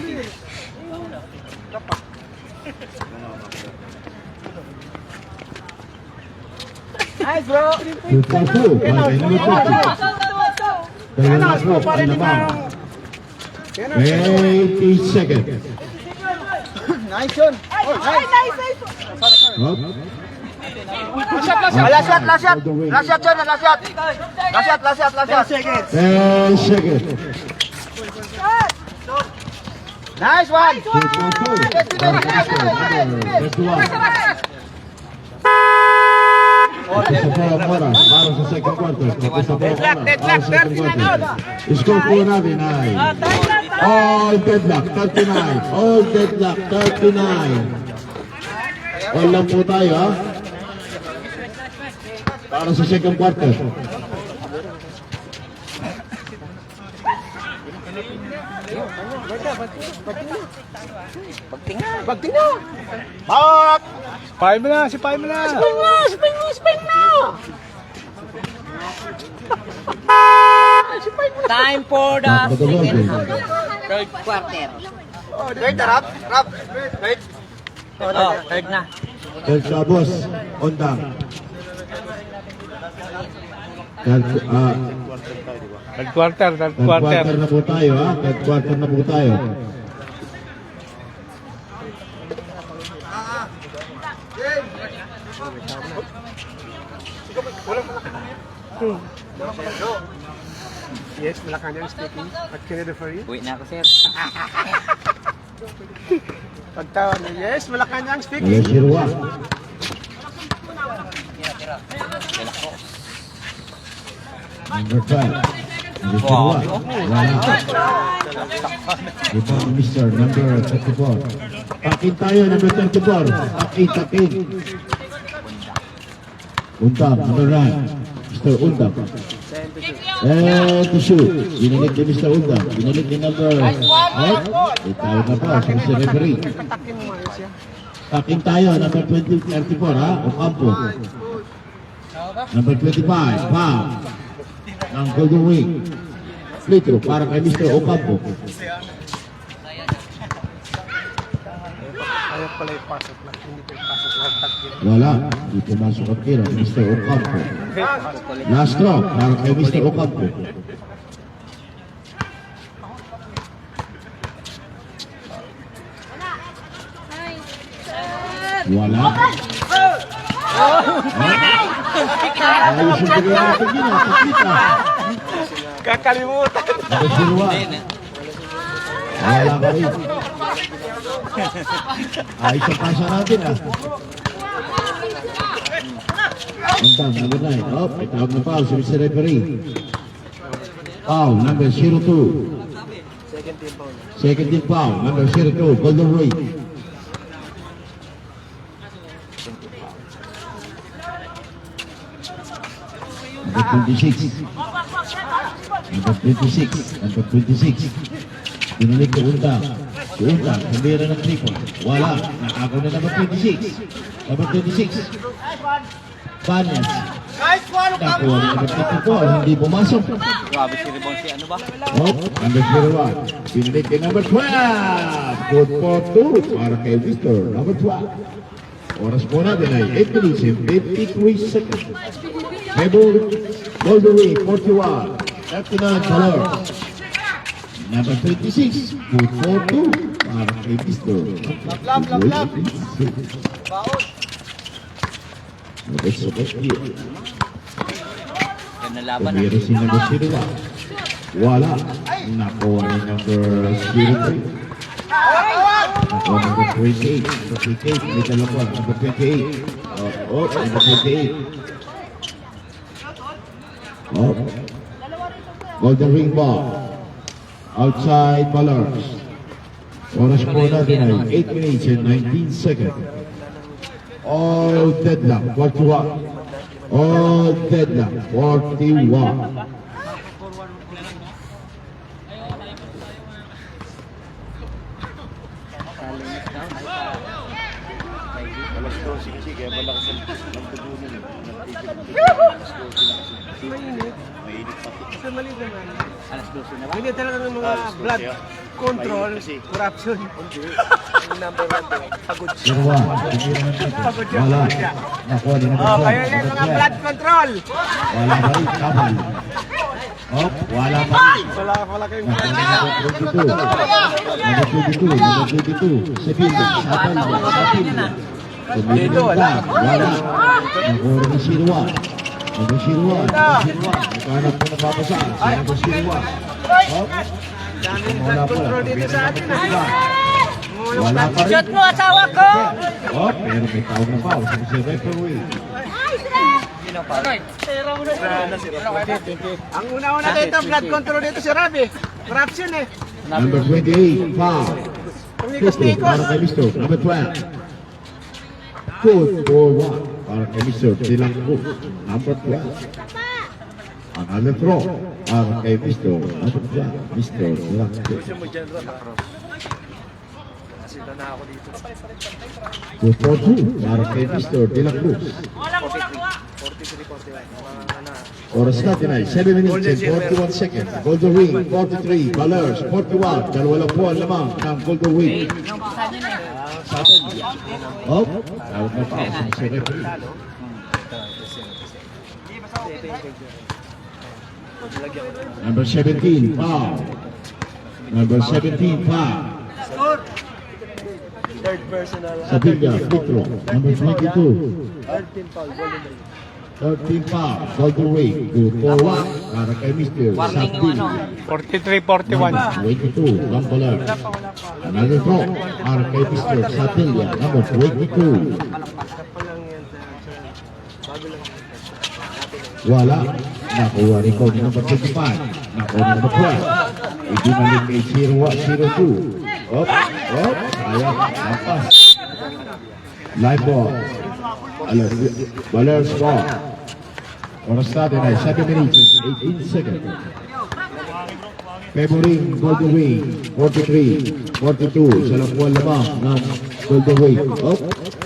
Nice bro. Tukawa, para kay number 20. Dalawa na po, ang lamang. 20 seconds. Nice yun. Nice. Up. Last shot. Last shot, John. Last shot. 10 seconds. Nice one. Para sa second quarter. Score po natin ay all deadlock, 39. All deadlock, 39. All lang po tayo, ha? Para sa second quarter. Pagtingin. Bak. Spy mo na. Time for the second half. Third quarter. Wait, rap. Wait. Oh, third na. Third boss, Ondang. Third quarter. Third quarter na po tayo, ha? Third quarter na po tayo. Yes, Malacanang speaking. What can I do for you? Uwi na ako, sir. Pagtawa na, yes, Malacanang speaking. Alas Sirwa. Number 5. Alas Sirwa. Wala. Ito ang Mr. number 34. Takin tayo, number 34. Takin. Undang, number 9. Mr. Undang. To shoot. Binilit ni Mr. Undang. Binilit ni number 8. Itawag na pa sa Mr. Referee. Takin tayo, number 34, ha? Ocampo. Number 25, foul. Ng Golden Wing. Free throw para kay Mr. Ocampo. Ayaw pala ipasok na. Hindi ko ipasok lang tagin. Wala. Hindi pumasok ang tira. Mr. Ocampo. Last throw para kay Mr. Ocampo. Wala. Ayos yung bigay natin yun. Kita. Kakalimutan. Nakasirwa. Wala ka rin. Ayos ang pasa natin, ha. Untang, number 9. Oh, may tawag na foul si Mr. Referee. Foul, number 02. Second team foul, number 02, Golden Ray. Number 26. Number 26. Pinalik ko Untang. Si Untang, kumira ng triple. Wala. Nakako na number 26. Number 26. Banyas. Nice one, Nakuha na number 54. Hindi pumasok. Grabe si Ribon si ano ba? Oh, number 01. Pinalik kay number 12. Good for 2 para kay Victor. Number 12. Oras po natin ay 8 minutes and 53 seconds. Golden Ring, 41. 39 colors. Number 26, good for 2. Para kay Pisto. Tumira si number 01. Wala. Nakuha ni number 03. Nakuha number 28. Number 28. May dalawa. Number 28. Number 28. Golden Ring ball. Outside colors. Oras po natin ay 8 minutes and 19 seconds. All deadlock, 41. All deadlock, 41. Alas 12 kasi, kaya malakas ang tubunin. Mainit pati. Alas 12 na ba? Hindi talaga ng mga blood control, corruption. Number 1 pagod siya. Dalawa, wala. Nakuha din number 1. Kaya yan mga blood control. Wala pa rin, kapal. Wala pa rin. Wala kayong Number 22. Sevilla, Sevilla. Tumirin ka, wala. Nakuha rin si Ruan. Number 01. Nagkahanap po napapasaan. Si number 01. daming blood control dito sa atin. Wala pa rin. Shot mo, asawa ko! Pero may tawag na foul. Si referee. Ang una-una dito, blood control dito si Rabi. Corruption eh. Number 28, foul. Pisto, para kay Misto. Number 12. Good for 1. Para kay Mr. Dilangco. Number 12. Another throw. Para kay Mr. Number 12. Mr. Dilangco. Good for 2. Para kay Mr. Dilangco. Oras natin ay 7 minutes and 41 seconds. Golden Ring, 43. Balers, 41. Dalawa lang po ang lamang ng Golden Ring. Sa atin. Tawag na pa sa si referee. Number 17, foul. Number 17, foul. Sevilla, free throw. Number 22. 13 foul, Golden Ring, 2-4-1, para kay Mr. Sevilla. 43-41. 22, Gambalar. Another throw, para kay Mr. Sevilla, number 22. Wala. Nakuha rin ko ni number 25. Nakuha ni number 12. Ibinalik kay 0-2. Sayang. Lampas. Live ball. Baler score. Oras natin ay 7 minutes and 18 seconds. Favoring Golden Ring, 43, 42. Sa lapuan lamang ng Golden Ring.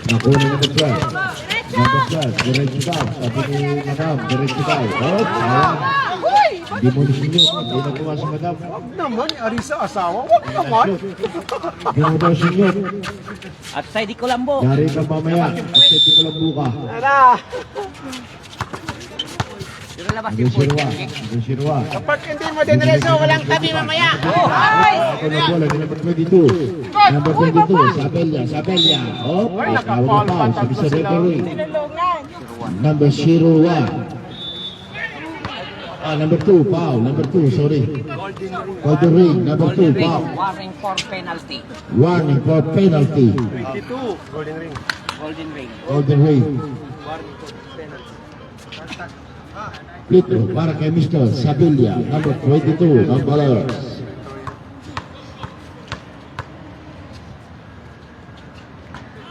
Nakuha ni number 12. Number 12, diretso daw. Sabi ni Madam, diretso daw. Sayang. Hindi mo nisinyot. Hindi na tuwa si Madam. Huwag naman, Arisa asawa. Huwag naman. Hindi mo daw sinyot. At sa di Colombo. Dari ka mamaya. At seti ko lang buka. Ara. Hanggang siruwa. Kapag hindi mo dinreso, walang tabi mamaya. Ako na bola ni number 22. Number 22, Sabella. Tawag na pa. Sabi sa referee. Number 01. Number 2, foul. Number 2, sorry. Golden Ring, number 2, foul. Warning for penalty. Warning for penalty. 22. Golden Ring. Golden Ring. Golden Ring. Plito para kay Mr. Sevilla, number 22, ng Balers.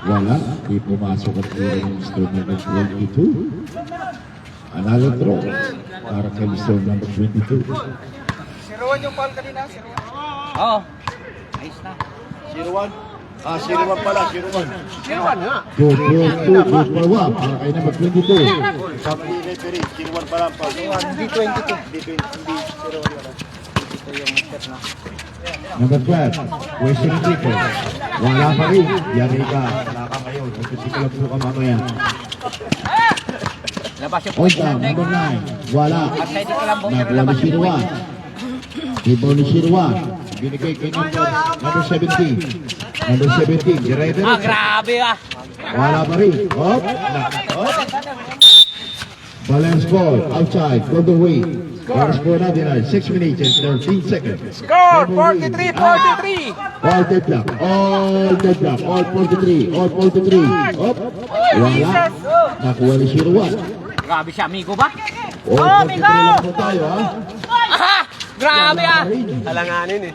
Wala, di pumasok at tira ng Mr. number 22. Another throw para kay Mr. number 22. Siruan yung ball kanina, siruan. Oo. Ayos na. 01. 01 pala, 01. Siruan nga. Good for 1 para kay number 22. Sabi ni referee, 01 pala ang pag. Hindi 22. Hindi 01 pala. Number 12, Western Rico. Wala pa rin. Yari ka. Wala ka ngayon. Magkasikalag po ka mamaya. Labas yung On time, number 9. Wala. Outside ko lang po, pero Nakuha labas ni Shirwan. Rebound ni Shirwan. Binigay kay number 17. Number 17, Jerry Ah, grabe ah. Wala pa rin. Hop. Balance ball. Outside. Golden way. Balance ball natin ay 6 minutes and 13 seconds. Score! 43-43! All dead block. All dead block. All 43. All 43. Hop. Wala. Nakuha ni Shirwan. Grabe siya, amigo ba? All 43 lang po tayo, ha? Aha! Grabe ah! Alanganin eh.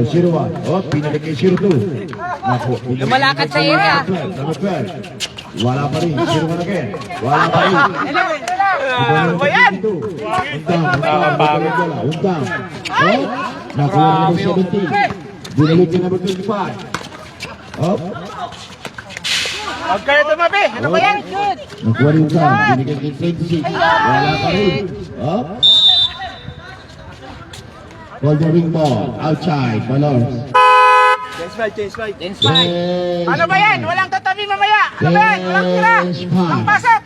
Shirwan. Hop. Pinalik kay Shirwan. Nakuha. Lumalakad sa area. Number 12. Wala pa rin. Shirwan again. Wala pa rin. Ano ba yan? Undang. Oh, nakuha na ng 17. Binalik niya number 25. Oh, Huwag kayo tumabi. Ano ba yan? nakuha rin Undang. Binigay kay 26. Wala pa rin. Oh. Golden ring ball. Outside. Balors. Dance fight. Ano ba yan? Walang tatabi mamaya. Ano ba yan? Walang tira. Ang pasok.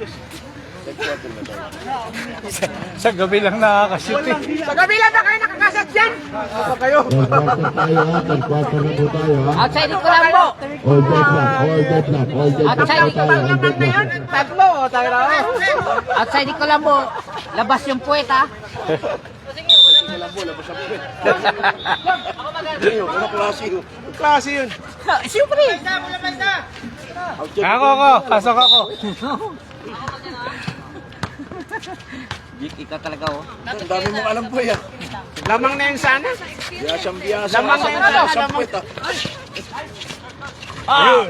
Sa gabi lang nakakashoot eh. Sa gabi lang ba kayo nakakasat dyan? Apa kayo? Third quarter tayo, ha? Third quarter na po tayo, ha? Outside ko lang po. All dead block. All dead block. All dead block Outside po tayo. All dead block. Tatlo. Tayo na. Outside ko lang po. Labas yung puwet ah. Ano klase yun? Klase yun. Siyempre. Ako, pasok ako. Vic, ikaw talaga oh. Ang dami mong alam po yan. Lamang na yung sana. Biyasang-biyasa. Lamang na yung ano. Sa puwet, ah. Oh,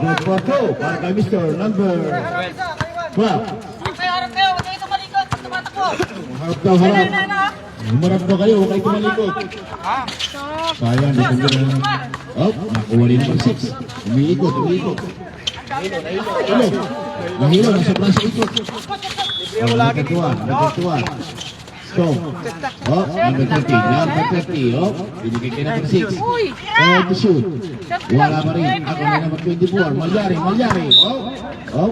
good for two. Para kay Mr. Number 12. Harap kayo, huwag kayo tumalikot. Tumatakbo. Harap daw, harap. Humarap daw kayo, huwag kayo tumalikot. Sayang, nakuha na. Oh, nakuha rin number 6. Umiikot. Nahilo, nasa prasa ikot. Oh, number 21. Strong. Oh, number 30. Number 30. Oh, binigay kay number 6. Oh, to shoot. Wala pa rin. Ako na number 24. Malyari. Oh.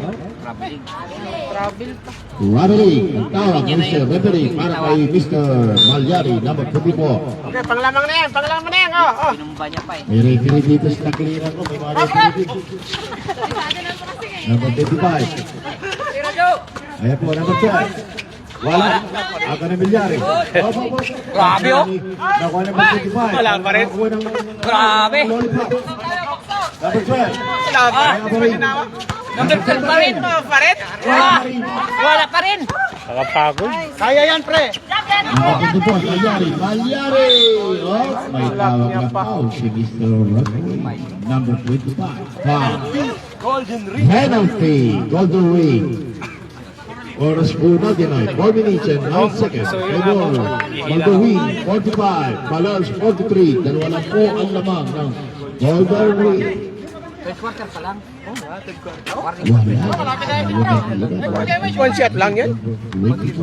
Traveling. Ang tawag, Mr. Referee, para kay Mr. Malyari, number 24. Okay, panglamang na yan. Oh. Pinumba niya pa eh. May referee dito sa nakiliran ko. May mga referee dito. Number 25. Ayan po, number 12. Wala. Ako na Malyari. Grabe oh. Nakuha number 25. Wala pa rin. Nakuha ng Grabe. lollipop. Number 12. Wala pa rin. Number 12 pa rin. Ah, wala pa rin. Nakapagod. Kaya yan, pre. Number 24. Malyari. Oh, may tawag na foul si Mr. Rodney. Number 25. Foul. Penalty. Golden ring. Oras po natin ay 4 minutes and 9 seconds. The ball. Magawin, 45. Balars, 43. Dalawa lang po ang lamang ng Golden Ring. First quarter pa lang. One shot lang yan.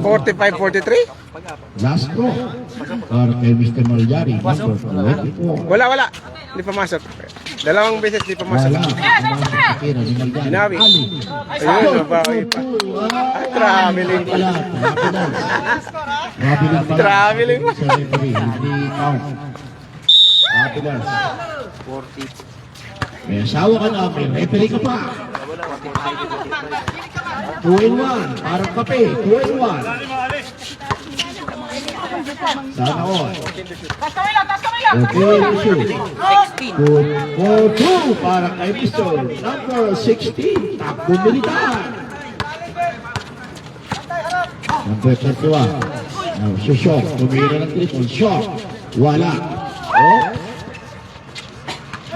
45-43. Last throw. Para kay Mr. Malyari. Number 24. Wala. Hindi pumasok. Dalawang beses di pumasok. Binawi. Ayun, nabawi pa. Traveling. Traveling. Hindi count. Travelers. May asawa ka na, may referee ka pa. 2-in-1. Parang kape. 2-in-1. Sana all. Okay, shoot. 16. Good for 2 para kay Mr. Number 16. Takbo militar. Number 31. Shot. Tumira ng triple. Shot. Wala. Oh.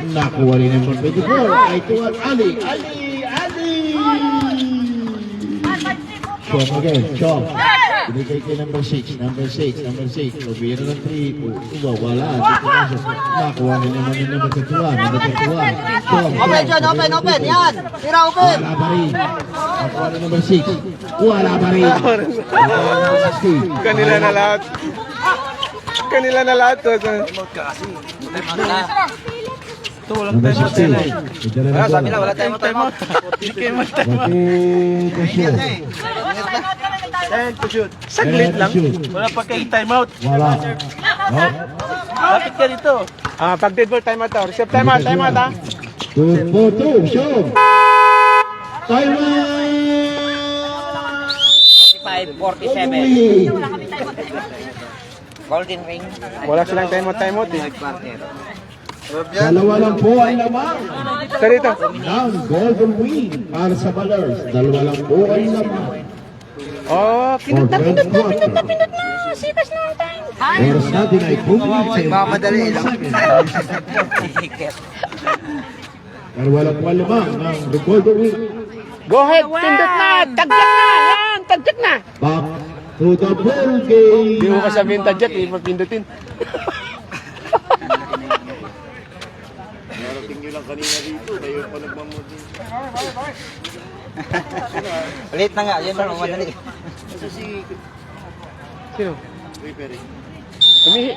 Nakuha rin number 24. Ay tuwan. Ali. Shot again. Shot. Binigay kay number 6. Number 6. Tumira ng triple. Wala. Nakuha rin naman yung number 31. Number 31. Shot. Open, yan. Tira open. Wala pa rin. Nakuha rin number 6. Wala pa rin. Kanila na lahat. Number 16. Wala, sabi na, wala Time out. Hindi kayo mag-time out. 40 to shoot. Saglit lang. Wala pa kayong time out. Wala. Oh, Lapit ka dito. Pag dead ball, time out daw. Receive time out ha. 2 for 2. Shoot. Time out. 47. Golden ring. Wala silang time out eh. Dalawa lang po ang lamang. Ito dito. Ng Golden Wing para sa Balers. Dalawa lang po ang lamang. Oh, For 12 quarter. Oras natin ay 2 minutes and 51 seconds. Dalawa lang po ang lamang ng Golden Wing. go ahead. Pindot na. Tagyak na. Yan. Tagyak na. Back to the ball game. Hindi mo kasabihin tagyak eh. Mapindutin. Narating nyo lang kanina dito. Ngayon pa nagmamuti. Ulit na nga, yun lang, madali. Kasi si Sino? Referee. Umihi.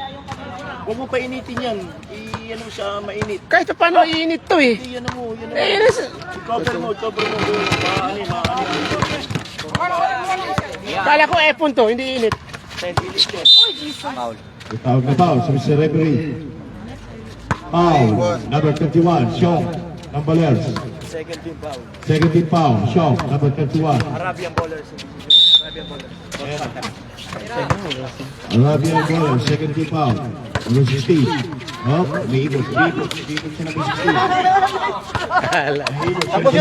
Huwag mo painitin yan. I-ano siya mainit. Kahit pa paano iinit to eh. Yan mo, yan mo. Eh, Cover mo. Maani. kala ko epon to, hindi init. Foul na foul sa Mr. Referee. Foul, number 51, Sean, ng Balers. Second team foul, Sean, number 51. Arabian Ballers, second team foul. Number 16. Oh, may ibot siya number 16.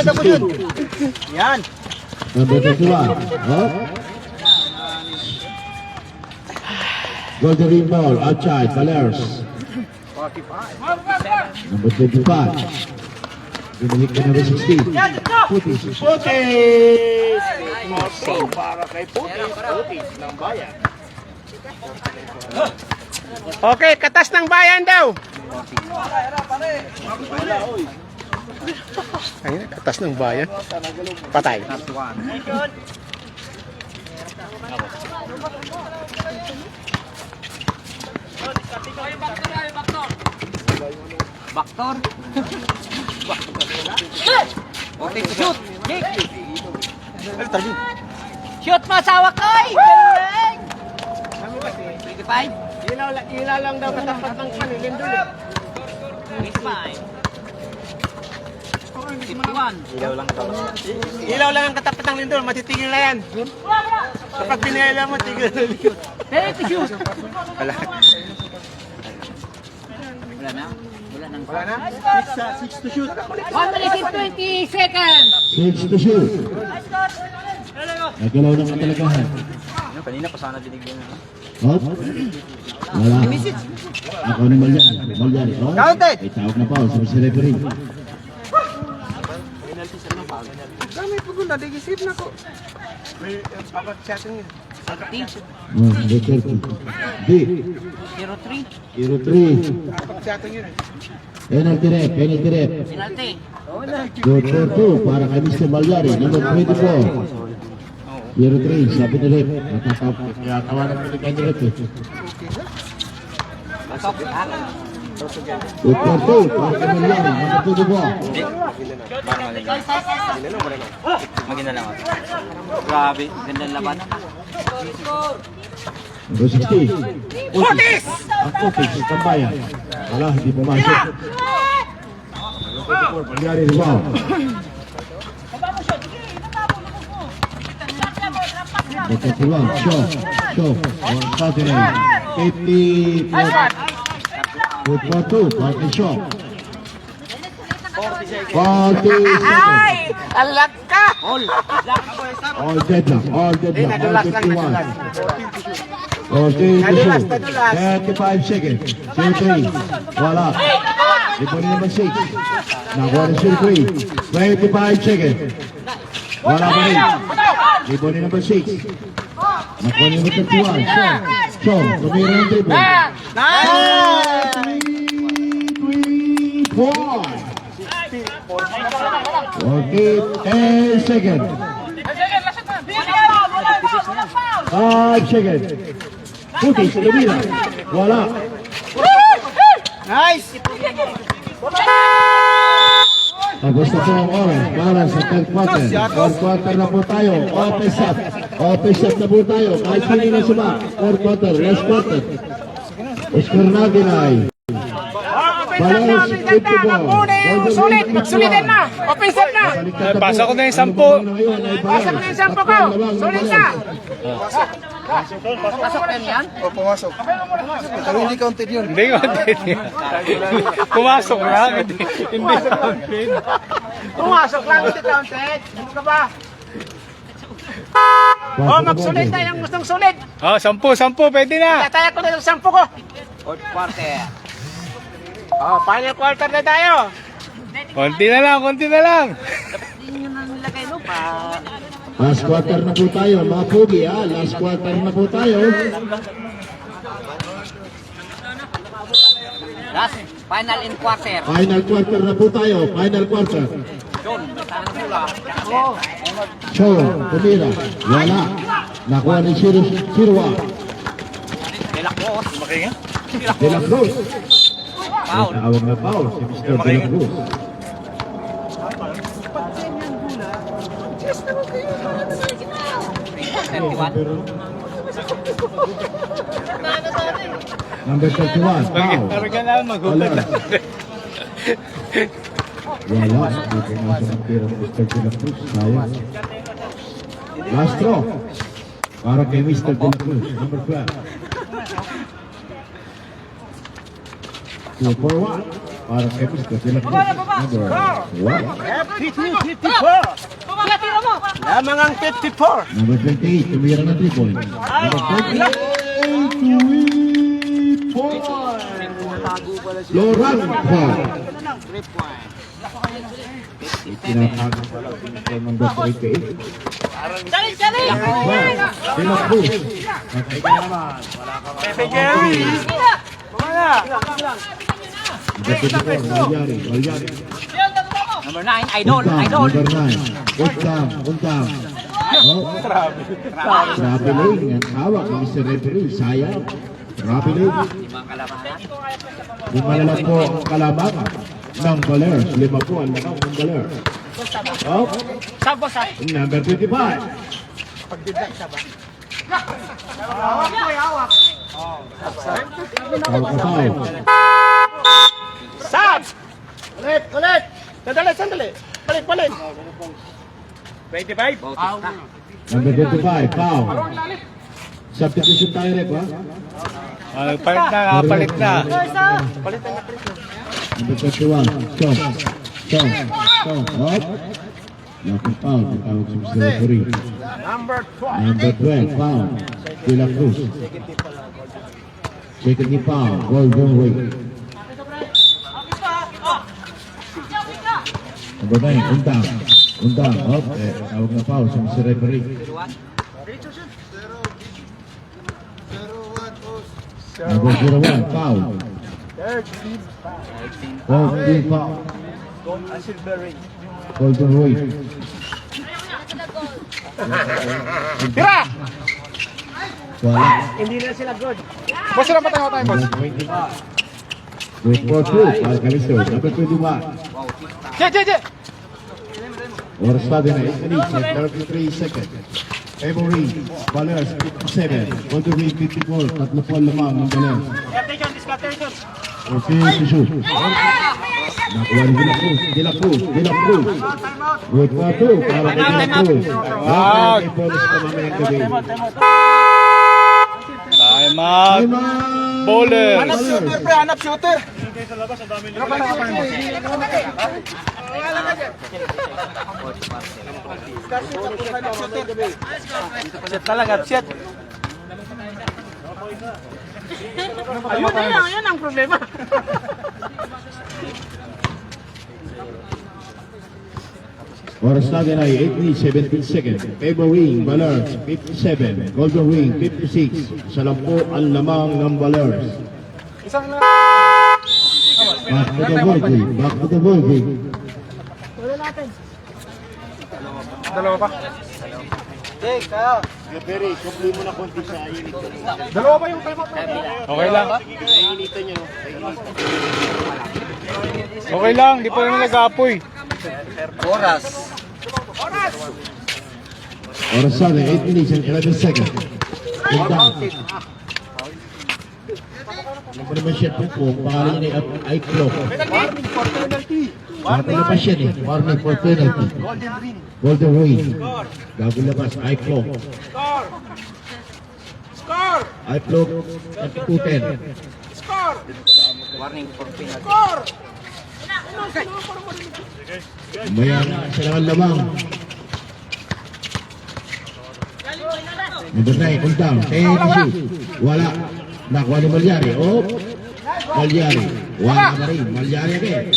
Tapos yun. Yan. Number 21. Oh. Golden ring ball, outside, Balers. Number 25. Binalik ka number 16. Putis. Putis! Moto para kay Putis. Putis ng bayan. Okay, katas ng bayan daw. Ayun, katas ng bayan. Patay. Baktor. Okay, shoot. Kick. Shoot mo, asawa ko! Galing! 25. Ilaw lang daw katapat ng panilindol eh. 51. Ilaw lang ang katapat ng lindol, matitigil na yan. Kapag binayala mo, tigil na lindol. Take the shoot. Wala na? Wala nang. Wala na? 1 minute and 20 seconds. 6 to shoot. Nagalaw ng katalagahan. Kanina pa sana binigyan na. Hop. Wala. Ako ni Malyari. Oh. Counted. May tawag na foul sa Mr. Referee. Dami po ko, nadigisip na ko. May papat chatting yun. Oh, number 30. D. 03. 03. Papat chatting yun eh. Penalty rep. Penalty. Good for 2 para kay Mr. Malyari. Number 24. 03. Sabi ni Rep. Natatawa ng pilikan ni Rep eh. Pasok. Good for 2 para kay Malyari. Number 24. Para maligaw. Magina lang ako. Grabe, ganda ng laban. Number 16. Putis! Ang Putis, tambayan. Wala, hindi pumasok. Malyari rebound. Number 21, Shaw. On Saturday. 50. Good for 2 para kay Shaw. 40 seconds. Alag ka! All deadlock. All 51. 14 to shoot. 35 seconds. 03. Wala. Ipunin naman 6. Nakuha na 03. 25 seconds. Wala pa rin. Ipunin naman 6. Nakuha na naman 31. Shaw. Tumira ng dribble. Nice! 3-4. Okay, 10 seconds. 5 seconds. Putis, tumira. Wala. Nice! Tapos na po ang oras para sa third quarter. Fourth quarter na po tayo. Open shot. Open shot na po tayo. Kahit sino na suma. Fourth quarter. Last quarter. Score natin ay Balas 54. Sulit! Magsulitin na! Open set na! Pasok ko na yung 10. Pasok na yung 10 ko! Sulit na! Pasok na yan? O, pumasok. Pero hindi counted yun. Hindi ko din. Pumasok na. Hindi sa counted. Pumasok lang, hindi counted. Ano ka ba? Oh, magsulit na yung gustong sulit. Oh, 10, pwede na. Tataya ko na yung 10 ko. Fourth quarter. Oh, final quarter na tayo. Konti na lang, konti na lang. Hindi nyo na nilagay no pa. Last quarter na po tayo, mga pugi ha. Last quarter na po tayo. Last, final in quarter. Final quarter na po tayo. Final quarter. John, saan ang pula? Show, tumira. Wala. Nakuha ni Sirwa. Delacroix. De La Cruz. Foul. Tawag na foul si Mr. De La Cruz. Number 31, foul. Talaga na, magulat lang. Wala. Hindi pinasok ang tira ni Mr. De La Cruz. Sayang. Last throw. Para kay Mr. De La Cruz. Number 12. 2 for 1. Para kay Mr. De La Cruz. Number 1. Lamang ang 54. Number 28, tumira na 3 points. Number 28, 3 points. Laurent Paul. Itinatago pala ang number 28. Dali! De La Cruz. Nakaiga naman. Pepe Jerry. Number 24, Valyari. Number 9, Idol. Idol. Number 9, Untang. Oh, grabe lane. Ang tawag ng Mr. Referee. Sayang. Grabe lane. Lumalala po ang kalabangan ng Valers. 5 po ang lakaw ng Valers. Oh, number 25. Tawag na foul. Sab! Ulit! Sandali! Balik! 25? Number 25, foul. Substitution tayo rin, ha? Palit na. Number 21, Chong. Up. Laking foul. Tawag si Mr. Referee. Number 12. Number 12, foul. De La Cruz. Second ni foul. Golden Way. Number 9, Untang. Up. Tawag na foul si Mr. Referee. Number 01, foul. 14, foul. Golden Way. Tira! Wala. Hindi na sila good. Boss, sila tayo, boss. Good for two. Para kami sir. Number 21. Che! Oras pa din na 8 minutes and 33 seconds. Emory, Valers 57. Golden Way 54. Tatlo po lamang ng Valers. Okay, to shoot. Nakuha ni De La Cruz. Good for two. Para kay De La Cruz. Kay Boris ka mamayang gabi. Time out. Bowler. Hanap shooter. Set talaga, set. Ayun ang problema. Oras natin ay 8 minutes 17 seconds. Emory, Valers 57. Golden Wing 56. Sa lampo ang lamang ng Valers. Back to the ballgame. Dalawa pa. Referee, kumple mo na konti sa init. Dalawa pa yung time out. Okay lang. Initan nyo. Okay lang, di pa naman nag-aapoy. Oras. Orasada, 8 minutes and 11 seconds. Good down. Number naman siya po po, pangalan niya ay Clock. Warning naman siya eh, warning for penalty. Golden Ring. Bago labas, ay Clock. Ay Clock, at 210. Warning for penalty. Maya siya lang ang lamang. Number 9, on down. Wala. Nakuha ni Malyari. Oh, Malyari. Wala ka rin. Malyari again.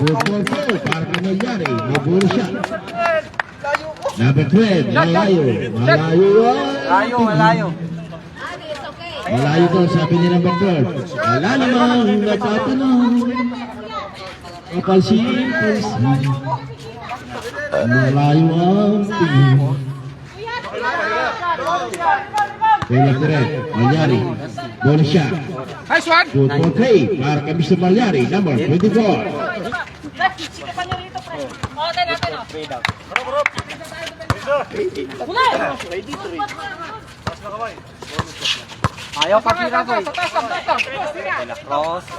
Good ball po. Para kay Malyari. May ball siya. Number 12. Malayo. Malayo. Malayo daw, sabi ni number 12. Wala namang natatanong. Kapansin. Malayo ang tingin. Taylor direct, Malyari, bonus shot. Nice one! Good for play, para kay Mr. Malyari, number 24. Ayaw pakira ko eh. Cross.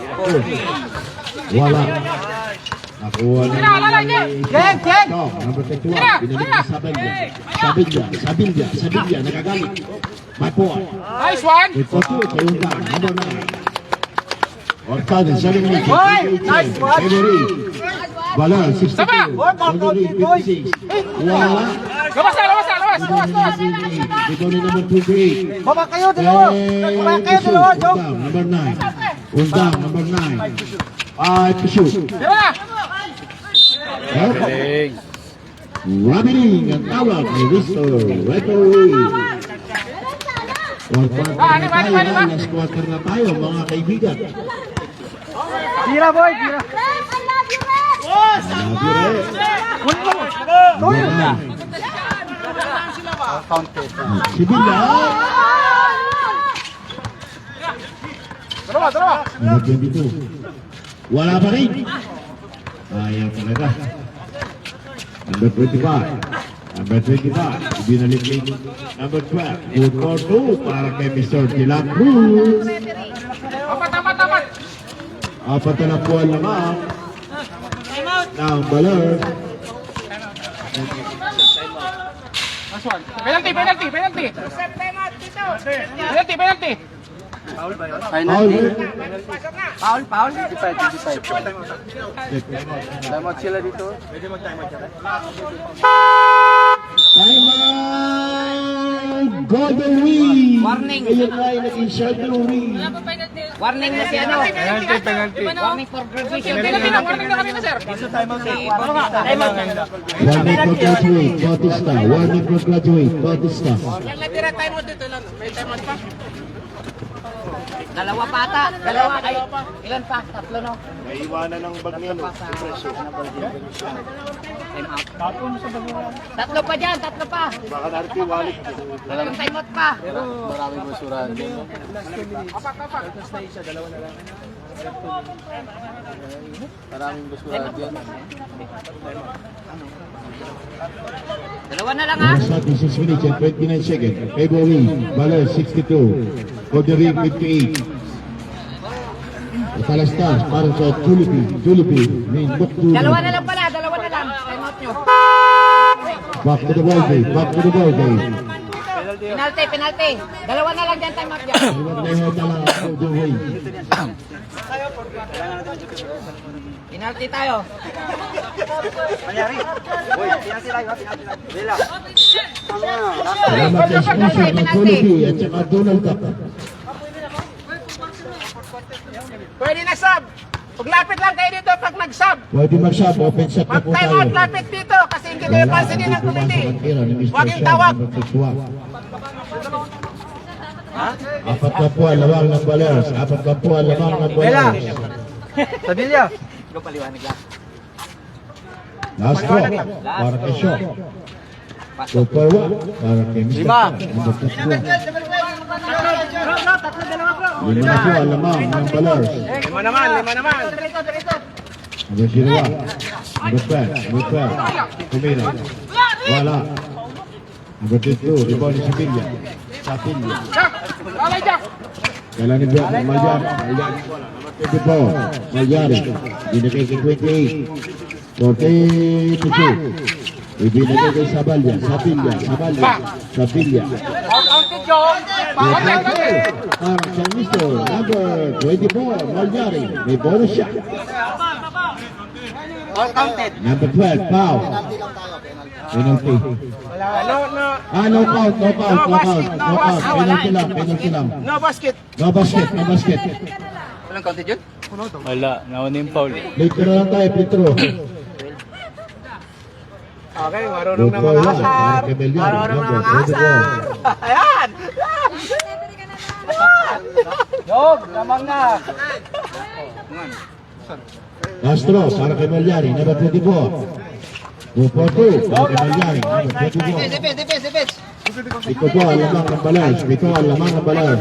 Wala. Nakuha na number 21, binalik ni Sabilya, nagagalit. Mapuan. Nice one! Good for 2, Toyota, number 9. Ortado, 7 minutes, Nice one! February. Balan, 62. February, 56. Wala. Labas! Ito ni number 28. Baba kayo, dalawa! Baba kayo, dalawa, Jok! Number 9. Undang, number 9. Ay, Pishu. Rabining ang tawag ni Mr. Referee. Last quarter na tayo, mga kaibigan. Tira, boy! Tira! Sibila. Number 22. Wala pa rin. Ayaw talaga. Number 25. Number 25. Binalik ni number 12. Good for 2 para kay Mr. Dilan Cruz. Apat na po ang lamang ng Baler. Penalty! Foul. Damat sila dito. Timeout! Golden Wing! Warning. Ngayon ay naging Shadow Wing. Warning na si ano. Penalty. Warning for graduation. Warning na kanina, sir. Warning for graduate, Bautista. Warning for graduate, Bautista. Yung natira time mo dito, may time mo pa. Dalawa pa ata. Dalawa. Ay, ilan pa? Tatlo no? May iwanan ng bag niya, no? Sa presyo. Time out. Tatlo pa dyan. Tatlo pa. Baka nariti wallet. Yung time out pa. Maraming basurahan din. Maraming basurahan din. Dalawa na lang ha. Sa 16 minutes and 29 seconds. February, Baler 62. Golden Ring 58. Talastas para sa Julipi. Dalawa na lang pala. Dalawa na lang. Time out nyo. Back to the ball game. Back to the ball game. Penalty. Dalawa na lang dyan. Time out dyan. Golden Ring. Penalty tayo. Salamat sa sponsor ng Julipi at saka Donald Duck. Pwede na sub. Paglapit lang kayo dito pag nag-sub. Pwede mag-shop. Open shot na Pag po time tayo. out, lapit dito kasi hindi kayo pansinin ng committee. Huwag yung tawag. Apat na po ang lamang ng Balers. Apat na po ang lamang ng Balers. Sabilya. Last draw. Para kay Shaw. Super 1. Para kay Mr. Lima. Lima na po ang lamang ng Balers. Lima naman. Number 01. Number 12. Number 12. Kumira. Wala. Number 22. Rebound ni Sapilla. Sapilla. Kailan ni Malyari. Malyari. 24. Malyari. Binigay kay 28. 42. Ibinigay kay Sabalya. Sapilla. Sabalya. Sapilla. Para sa Mr. Number 24. Malyari. May bonus shot. Number 12. Foul. Penalty. No count. Penalty lang. No basket. No basket. Walang counted yun? Wala, nauna yung foul. Late na lang tayo, Petro. Okay, marunong na Good mga ball, asar. para kay Belial. Marunong na Number mga 24. asar. Ayan! Jog, lamang na. Castro, para kay Malyari. Number 24. 242, para kay Malyari. Number 24. Ito po, alamang ng balas. Ito, alamang ng balas.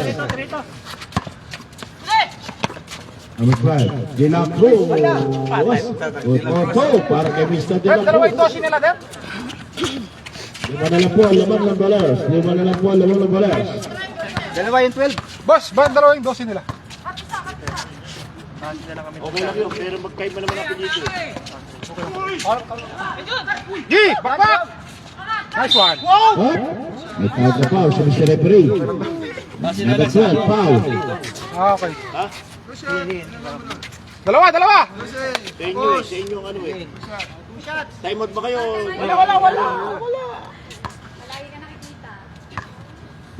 Number 12. De La Cruz. 242, para kay Mr. De La Cruz. Lima na lang po, alamang ng balas. Dalawa yung 12. Boss, ba dalawa yung 12 nila? Okay lang yun, pero magkaiba naman natin dito. Gi! Bakbak! Nice one! What? May foul na foul sa Mr. Referee. Number 12, foul. Ah, okay. Dalawa! Sa inyo ang ano eh. Time out ba kayo? Wala.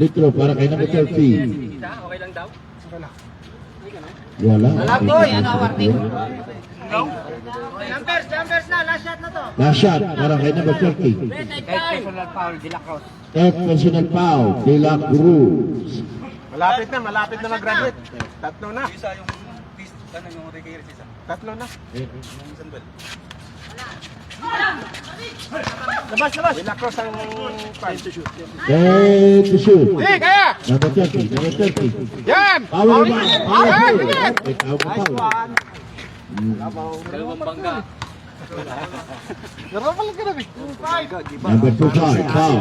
Litro, para kay number 30. Okay lang daw? Wala. Jumpers na, last shot na to. Last shot, para kay number 30. Personal foul, De La Cruz. Third personal foul, De La Cruz. Malapit na mag-graduate. Tatlo na. Tatlo na. Labas. Winacross ang time to shoot. Then to shoot. Gi, kaya! Number 30. Yan! Foul ba? Foul. May foul pa foul. Dalawang bangga. Number 25, foul.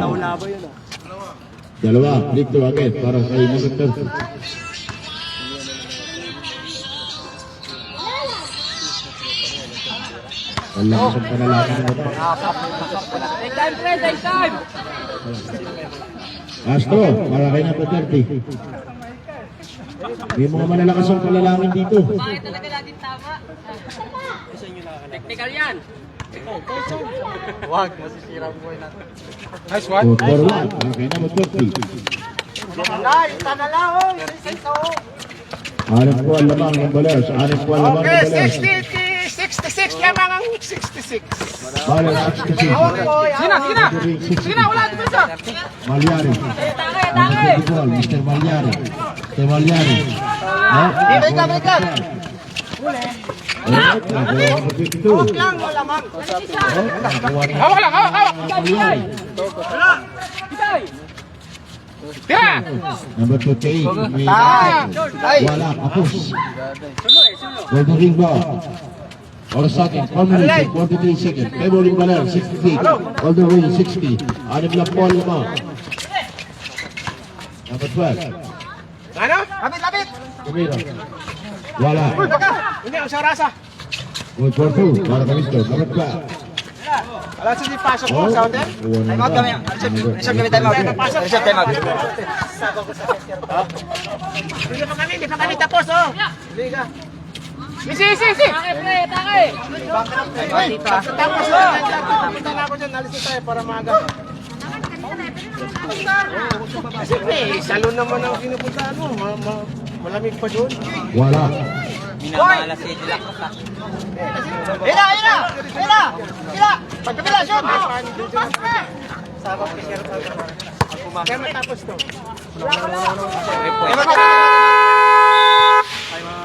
Dalawa, litro agad para kay number 30. Wala ko sa panalangin ng ito. Take time, friend, take time! Astro, para kay number 30. May mga malalakas ang palalangin dito. Bakit talaga natin tama? Technical yan! Nice one! 4-4-1, para kay number 30. Anim po ang lamang ng balas. Okay, 66 lamang ang 66. Balas 66. Sige na, wala dito sa. Malyari. Mr. Malyari. Mr. Malyari. Balik ka. Huwag lang, wala man. Hawak lang, hawak! Tira! Number 28. Wala. Kapos. Golden ring ball. Or second. 4 minutes and 43 seconds. Favoring Baler. 60 feet. Golden ring 60. Anim lang po lamang. Number 12. Ano? Lapit. Kumira. Wala. Hindi, ang sarasa. 1-4-2. Para kami ito. Number 12. Wala sa pasok mo, sounder. Time out kami. Reserve kami time out. Reserve time out. Hindi pa kami tapos, oh. Liga. Isi. Take, pre, take! Tapos, oh. Punta na ako dyan, alis na tayo para maaga. Kasi, salon naman ang pinupuntaan mo. Malamig pa doon. Wala. Minamala si De La Cruz. Ila! Pagkabila, shoot! Kaya matapos to.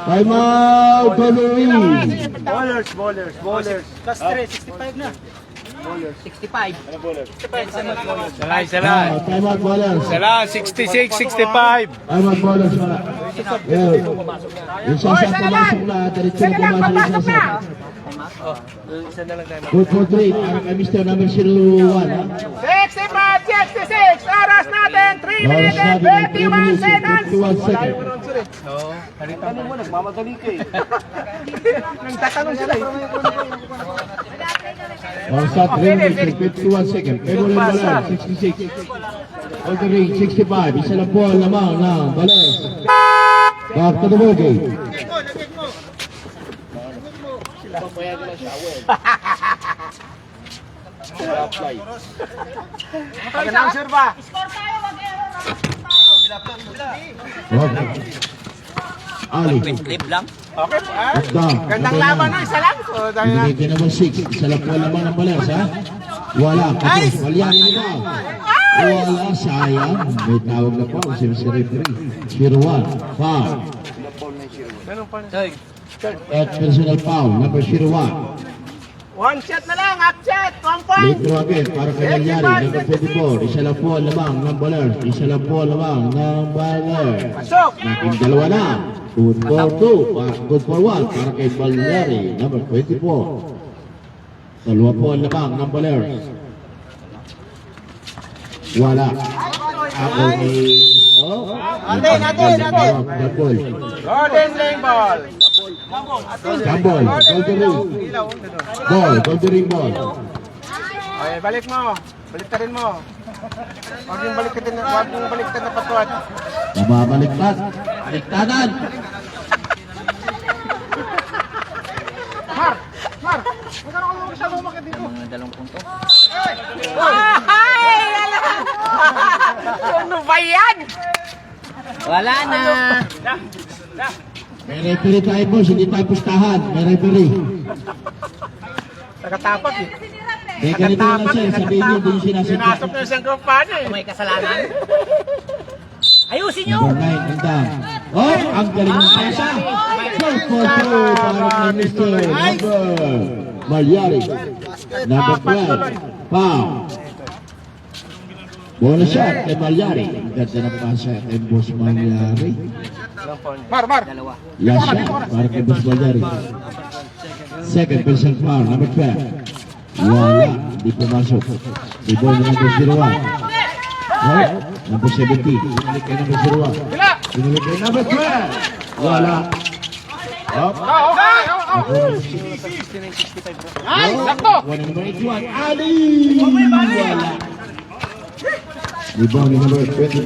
Time out. Halloween. Ballers. Plus 3, 65 na. 65. Time out ballers. 66, 65. Time out ballers. Yung sasat pumasok na. Diretso na pumasok yung sasat. Isa na lang tayo. Good for 3 para kay Mr. number 01. 65-66! Oras natin! 3 minutes and 21 seconds! 51 seconds. Ano mo, nagmamadali ka eh. Nagtatanong sila eh. On start 3 minutes and 51 seconds. Evelyn Baler, 66. On the ring, 65. Isa lang po ang lamang ng Baler. Back to the ball game. Papayagan ng shower. Apply. Announcer ba? Okay. Ali. Clip lang. Okay. Gandang Laban na, isa lang. So, dahil na. Binigyan naman 6. Isa lang po ang lamang ng Baler, ha? Wala. Kapos. Walyanin nila. Wala. Sayang. May tawag na po. Si referee. Shirwan. Foul. At personal foul. Number 01. One shot na lang, half shot, 1 point. Late throw again para kay Nalyari, number 24. Isa lang po ang lamang ng Baler. Isa lang po ang lamang ng Baler. Pasok. Naging dalawa na. Good for 2. Good for 1 para kay Baleri, number 24. Dalawa po ang lamang ng Baler. Wala. Ako ni... Oh, Atin. Double. Golden lane ball. Double. Golden ring. Ball. Golden ring ball. Okay, balik mo. Baliktarin mo. Huwag yung baliktad na patuwad. Nababaliktad. Baliktadan. Mga 2 punto. Ano ba yan? Wala na. May referee tayo po. Hindi tayo pustahan. May referee. Nagatapak eh. May ganito lang siya. Sabihin niyo, hindi yung sinasadya. Pinasok na isang kumpanya eh. May kasalanan. Ayusin nyo. Number 9, andang. Oh, ang galing ng pesa. Goal for 2 para kay Mr. Number Malyari. Number 12, foul. Bonus shot kay Malyari. Ganda ng pasa kay Boss Malyari. Dalawa. Last shot para kay Boss Malyari. Second person foul, number 12. Wala, hindi pumasok. Rebound ng number 01. Right, number 17. Binalik kay number 01. Binalik kay number 12. Wala. Up. Ay, sakto! One number 81. Ali! Wala. Rebound ni number 25.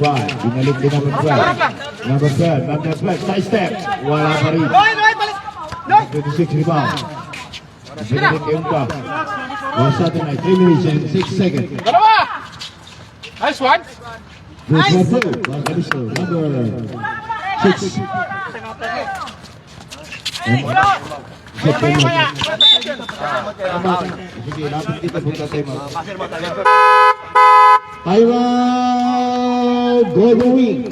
Binalik kay number 12. Number 12. Number 12. Side step. Wala pa rin. Balik! 26 rebound. Binalik kay Unka. One shot tonight. 3 minutes and 6 seconds. Dalawa! Nice one! Good for 2. Number 6. Sige, lapit dito punta tayo mo. Taiwan Golden Wing.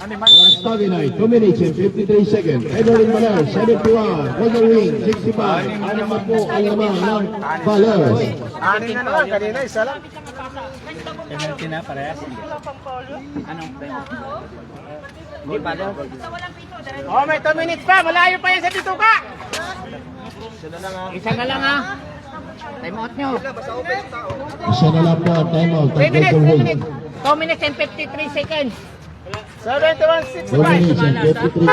Oras tayo na 2 minutes and 53 seconds. Evelyn Baler, 71. Golden Wing, 65. Ano man po ang lamang ng Baler. Anin na naman, kanina isa lang. Hindi pa daw. Oh, may 2 minutes pa, malayo pa yan sa bituka. Isa na lang ha. Time out nyo. Isa na lang po ang timeout ng 3 minutes, Golden 3 Wing. minutes. 2 minutes and 53 seconds. 71-65. 2 minutes and 53 seconds.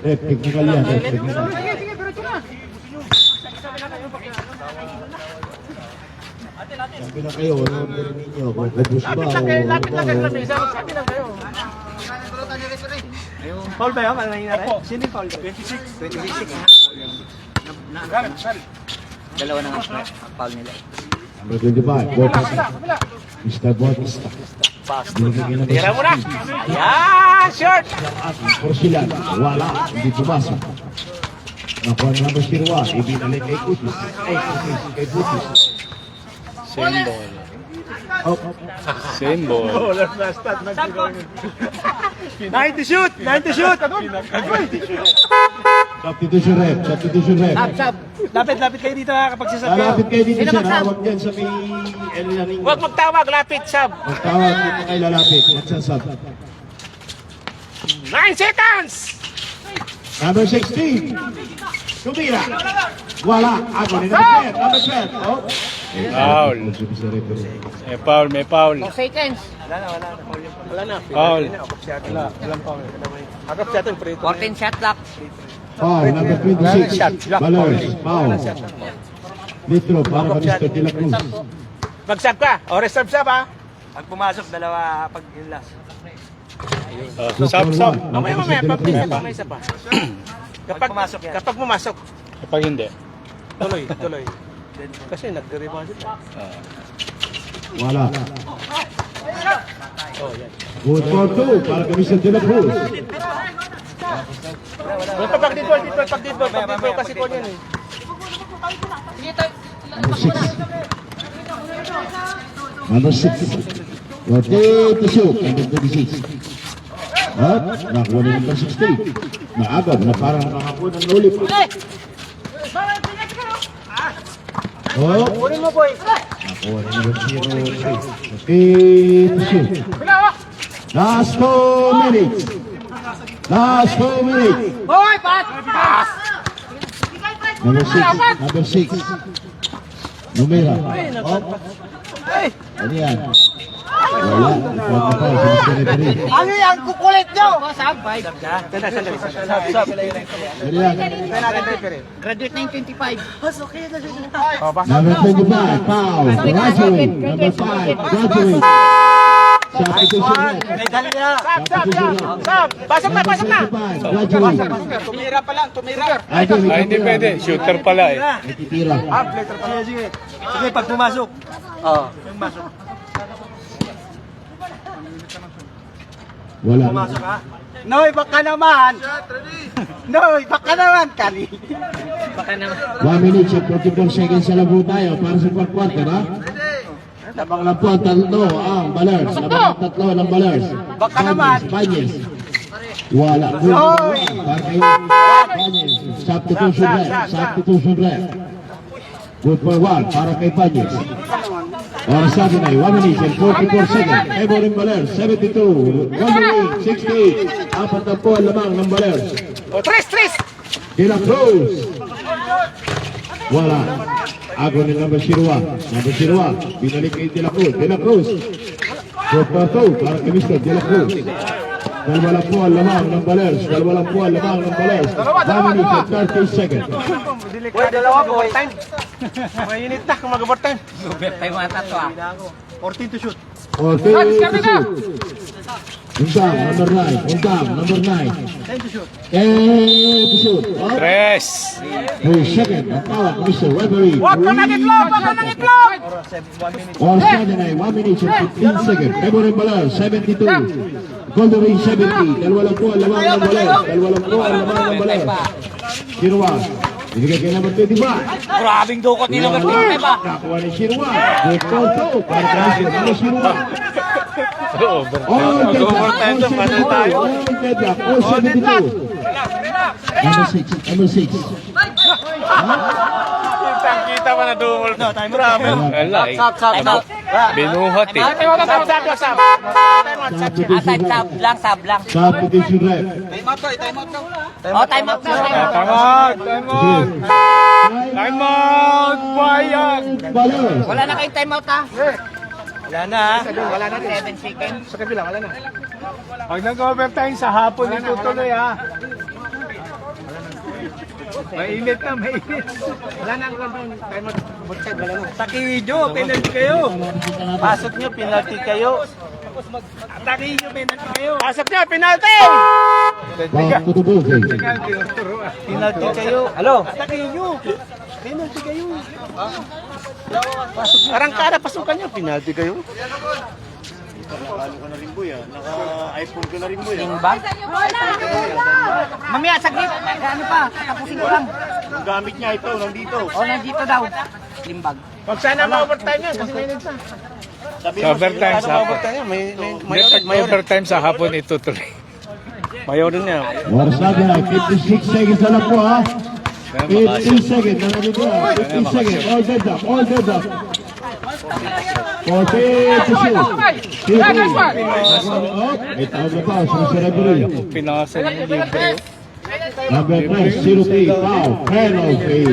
Technical yan. Technical. Sabi na kayo, ano ninyo? Kung kubus ba o Lapit lang kayo ano sa mesa, sabi lang kayo. Foul ba yun? Ano nangyari? Sino yung foul? 26. Dalawa na nga foul nila. Number 25, Bautista. Mr. Bautista. Tira mo na. Ayan, short. Porsilan, wala, hindi pumasok. Nakuha ng number 01, ibinalik kay Kutis. Kay Kutis. Same ball. Up. Same ball. 90 shoot! 90 shoot! Substitution rep, substitution rep. Lapit kayo dito ha kapag sasabi. Lalapit kayo dito sir, hawak dyan sa may Elianing. Huwag magtawag, lapit, sab. Magtawag dito kayo lalapit, nagsasab. 9 seconds! Number 16. Tumira. Wala. Ako ni number 12. Oh. Foul. May foul. 2 seconds. Wala na. Foul. Agap siya ito, free 14 shot clock. Foul. Number 26. Balors. Foul. Litro para kay Mr. De La Cruz. Mag-sub ka. O, reserve sub ha. Pag pumasok, dalawa pag yung last. Sub. Mamaya, may isa pa. Kapag pumasok yan. Kapag pumasok, Kapag hindi. tuloy. Kasi nag-rebound sila. Wala. Good for 2 para kay Mr. De La Cruz. Pag dito, kasi ko niyan eh. Number 6. Number 6. Rotate to shoot. Number 26. At nakuha na number 16. Naagad na parang nakakuha ng ulit. Oh. Kunin mo, boy. Nakuha na number 03. Rotate to shoot. Last 4 minutes. Last 4 minutes. Boy, pat! Number 6. Number 6. Numera. Oh. Ano yan? Wala. Ikaw pa si Mr. Referee. Ano yan? Kukulit nyo! Sab, 5. Ano yan? Graduate na yung 25. Number 25. Foul. Graduate. Number 5. Graduate. Substitution red. Sub! Pasok na! 25. Graduate. Tumira pa lang, tumira. Ay, hindi pwede. Shooter pala eh. Natitira. Sige. Sige, pag pumasok. Oo. Wala. Pumasok ha. Noy, baka naman. Noy, baka naman, Kali. Baka naman. 1 minute and 44 seconds sa labo tayo para sa fourth quarter, ha? Labang lang po ang tatlo ang Balers. Labang ang tatlo ng Balers. Baka naman. Panyes. Wala. Para kay Panyes. Substitution red. Substitution red. Good for 1 para kay Panyes. Oras natin ay 1 minute and 44 seconds. Favoring Balers. 72. Wondering 68. Apat na po ang lamang ng Balers. O, tres! De La Cruz. Wala. Ago ni number 01. Number 01. Binalik kay De La Cruz. De La Cruz. Good for 2 para kay Mr. De La Cruz. Dalawa lang po ang lamang ng Balers. Dalawa lang po ang lamang ng Balers. 1 minute and 30 seconds. Uy, dalawa po. Overtime. Mainit na kung mag-overtime. Overtime mga tatlo ah. 14 to shoot. Okay, to shoot. Untang, number 9. Untang, number 9. 10 to shoot. To shoot. Oh, Tres. 3 seconds. Ang tawag, Mr. Referee. Huwag ka nang itlog! Huwag ka nang itlog! Oras natin ay 1 minute and 15 seconds. Favoring Balers, 72. Golden Ring, 70. Dalawa lang po ang lamang ng Balers. Dalawa lang po ang lamang ng Balers. 01. Binigay kay number 25. Grabing dukot ni number 25 ah. Nakuha ni Shirwan. Good call to. Para kay number Shirwan. All the Overtime na, panay tayo. All the block. All 72. Number 6. Number 6. Kita pa na dumol. Grabe. Wala eh. Sab. Binuhat eh. Sab lang. Substitution rep. Oh, time out na. Time out. Time out. Bayang. Balers. Wala na kayong time out ha. Wala na ha. Wala na din. 7 seconds. Sa kabila, wala na. Pag nag-overtime sa hapon, itutuloy ha. Mainit na, mainit. Wala na ang doon. Time out. Outside, wala na. Takihin nyo, penalty kayo. Pasok nyo, penalty kayo. Takihin nyo, penalty kayo. Pasok niya, penalty! Back to the booking. Penalty kayo. Hello? Takihin nyo. Penalty kayo. Arangkada, pasukan niyo. Penalty kayo. Nakalo ka na rin boy ah. Naka-iPhone ka na rin boy ah. Bag? Mamaya, saglit. Ano pa? Tapusin ko lang. Ang gamit niya ito, nandito. O, nandito daw. Limbag. Huwag sana ma-overtime yan kasi mainit na. Sabi Sa overtime sa hapon. Ma-overtime yan. May overtime sa hapon, itutuloy. Mayor din niya. Oras natin ay 56 seconds na lang po, ha? 15 seconds na nandito. 15 seconds. All dead up. All dead up. to shoot. 0-3. May tawag na foul sa referee. Pinakasan yung libre. Number 3, 0-3, foul. Penalty.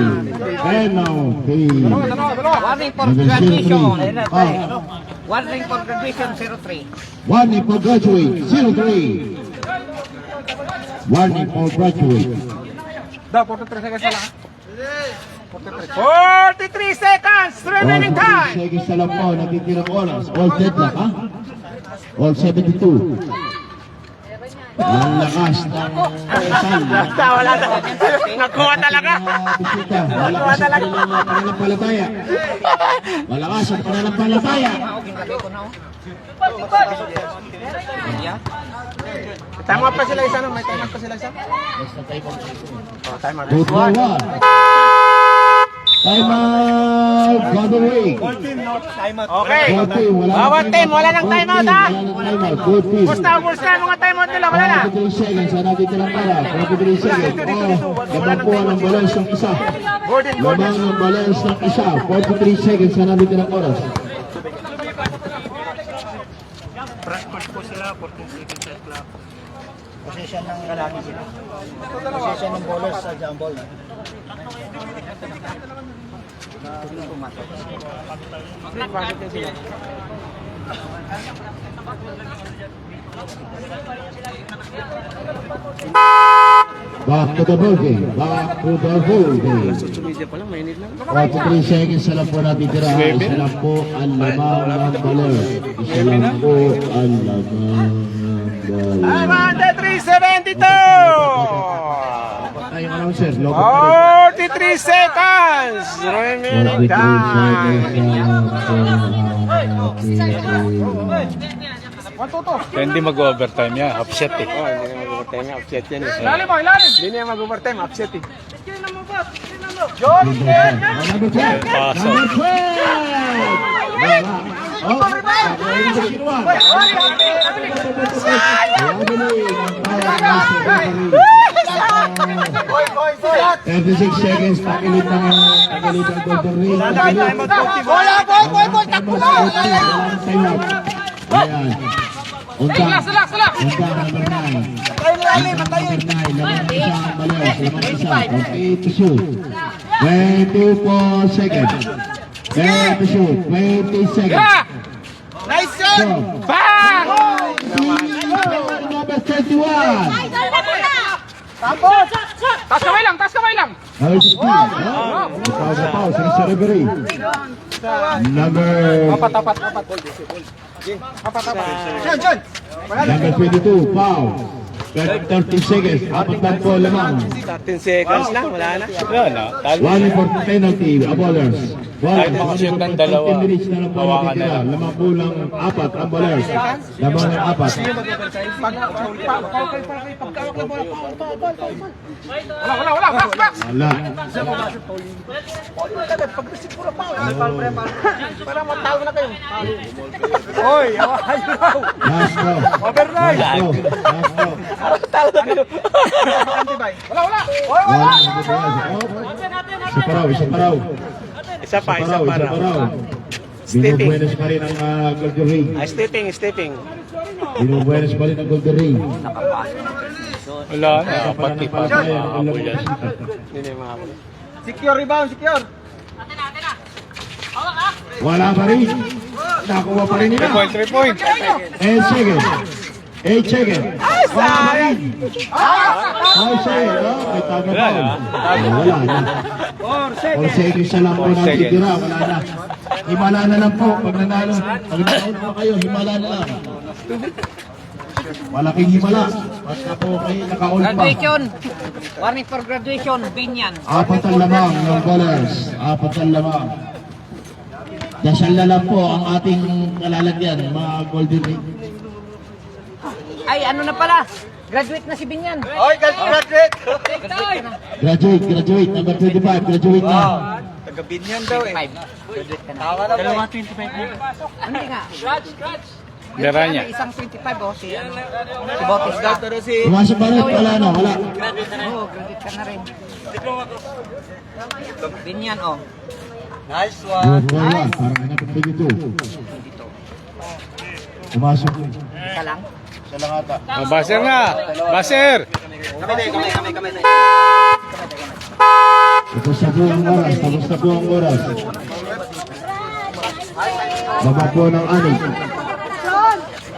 Warning for Number graduation. 0-3, foul. Warning for graduation, 03. Warning for graduate, 0-3. Warning for graduate. 43 seconds remaining time. Seconds na lang po, natitirang oras. All deadlock, ha? All 72. Ang lakas ng Rizal. Wala na. Nakuha talaga. Bisita, malakas ang pananampalataya. Malakas ang pananampalataya. Tama pa sila isa, no? May tama pa sila isa. Good for one. Time out, Godwin. Okay. Bawat team, wala nang time out, ha? Good team. Musta mga timeout nila? Wala na. 43 seconds, sa natin tilang para. 43 seconds. Lamang po ang balance ng isa. Lamang ang balance ng isa. 43 seconds, sa natin tilang oras. Practice po sila, 14 seconds shot clock. Position ng lalaki sila. Position ng bowlers sa jumble. Back to the ball game. Back to the ball game. 43 seconds, isa lang po natin tira. Isa lang po ang lamang ng baler. Isa lang po ang lamang ng baler. 372. Ay, announcer, logo pa 43 seconds remaining 43 time. seconds. Hindi mag-overtime yan, upset eh. Oh, hindi na mag-overtime. Upset yan eh. Ilalim mo, ilalim. Hindi na mag-overtime. Upset eh. Number 12. Paso. Number 12. Oh, Thirty-six seconds, takilit ng Golden Ring. Takbo na! Time out. Ayan. Undang. Undang number 9. Number 9. Lamang isa ang balas. Lamang isa. Okay to shoot. 24 seconds. 20 to shoot. 20 seconds. Nice shot! Bang! Number 31. Taas kamay lang. Pause sa referee. Number Number 22, foul. 30 seconds, apat lang po lamang. 13 seconds lang, wala na. Wala na. One for penalty, abolers. Kahit makashoot ng dalawa, 15 minutes na lang po hawakan na natitira. lang. Lamang po lang apat, abolers. Lamang ng apat. Wala. Box. Wala. Para matalo na kayo. Oy, awahan nyo raw. Last go. Overnight. Last go. Last go. Talo na kayo. Wala. Wala. Isa pa raw, isa pa raw. Isa pa Isa pa raw. raw. Binubuenos pa rin ang Golden Ring. Stepping. Binubuenos pa rin ang Golden Ring. Wala na, pati pa makahabol yan. Hindi na yung makakuli. Secure rebound, secure. Wala pa rin. Nakuha pa rin nila. 3 point. 8 seconds. 8 seconds. Wala pa rin. 5 seconds. Oh, may taga pa. Wala na. 4 seconds na lang po natitira. Wala na. Himala na lang po. Pag nanalo. Pag nanalo pa kayo, himala na lang. Malaking himala. Basta po kayo naka-all pa. Graduation. Warning for graduation, Binyan. Apat ang lamang ng ballers. Apat ang lamang. Dasal na lang po ang ating kalalagyan, mga Golden Ring. Ay, ano na pala? Graduate na si Binyan. Oy, graduate! Graduate. Number 25, graduate na. Taga-Binyan daw eh. 25. Tawa na ba? Hindi nga. Gara niya. Isang 25 oh, si Bautista. Pero si... Pumasok pa rin, wala na, wala. Oo, graduate ka na rin. Binyan oh. Nice Good one. for one. Parang anak ng 22. Pumasok. Isa lang. Sa lang ata. Baser na! Baser! Kami. Tapos na po ang oras. Tapos na po ang oras. Baba po ng anig.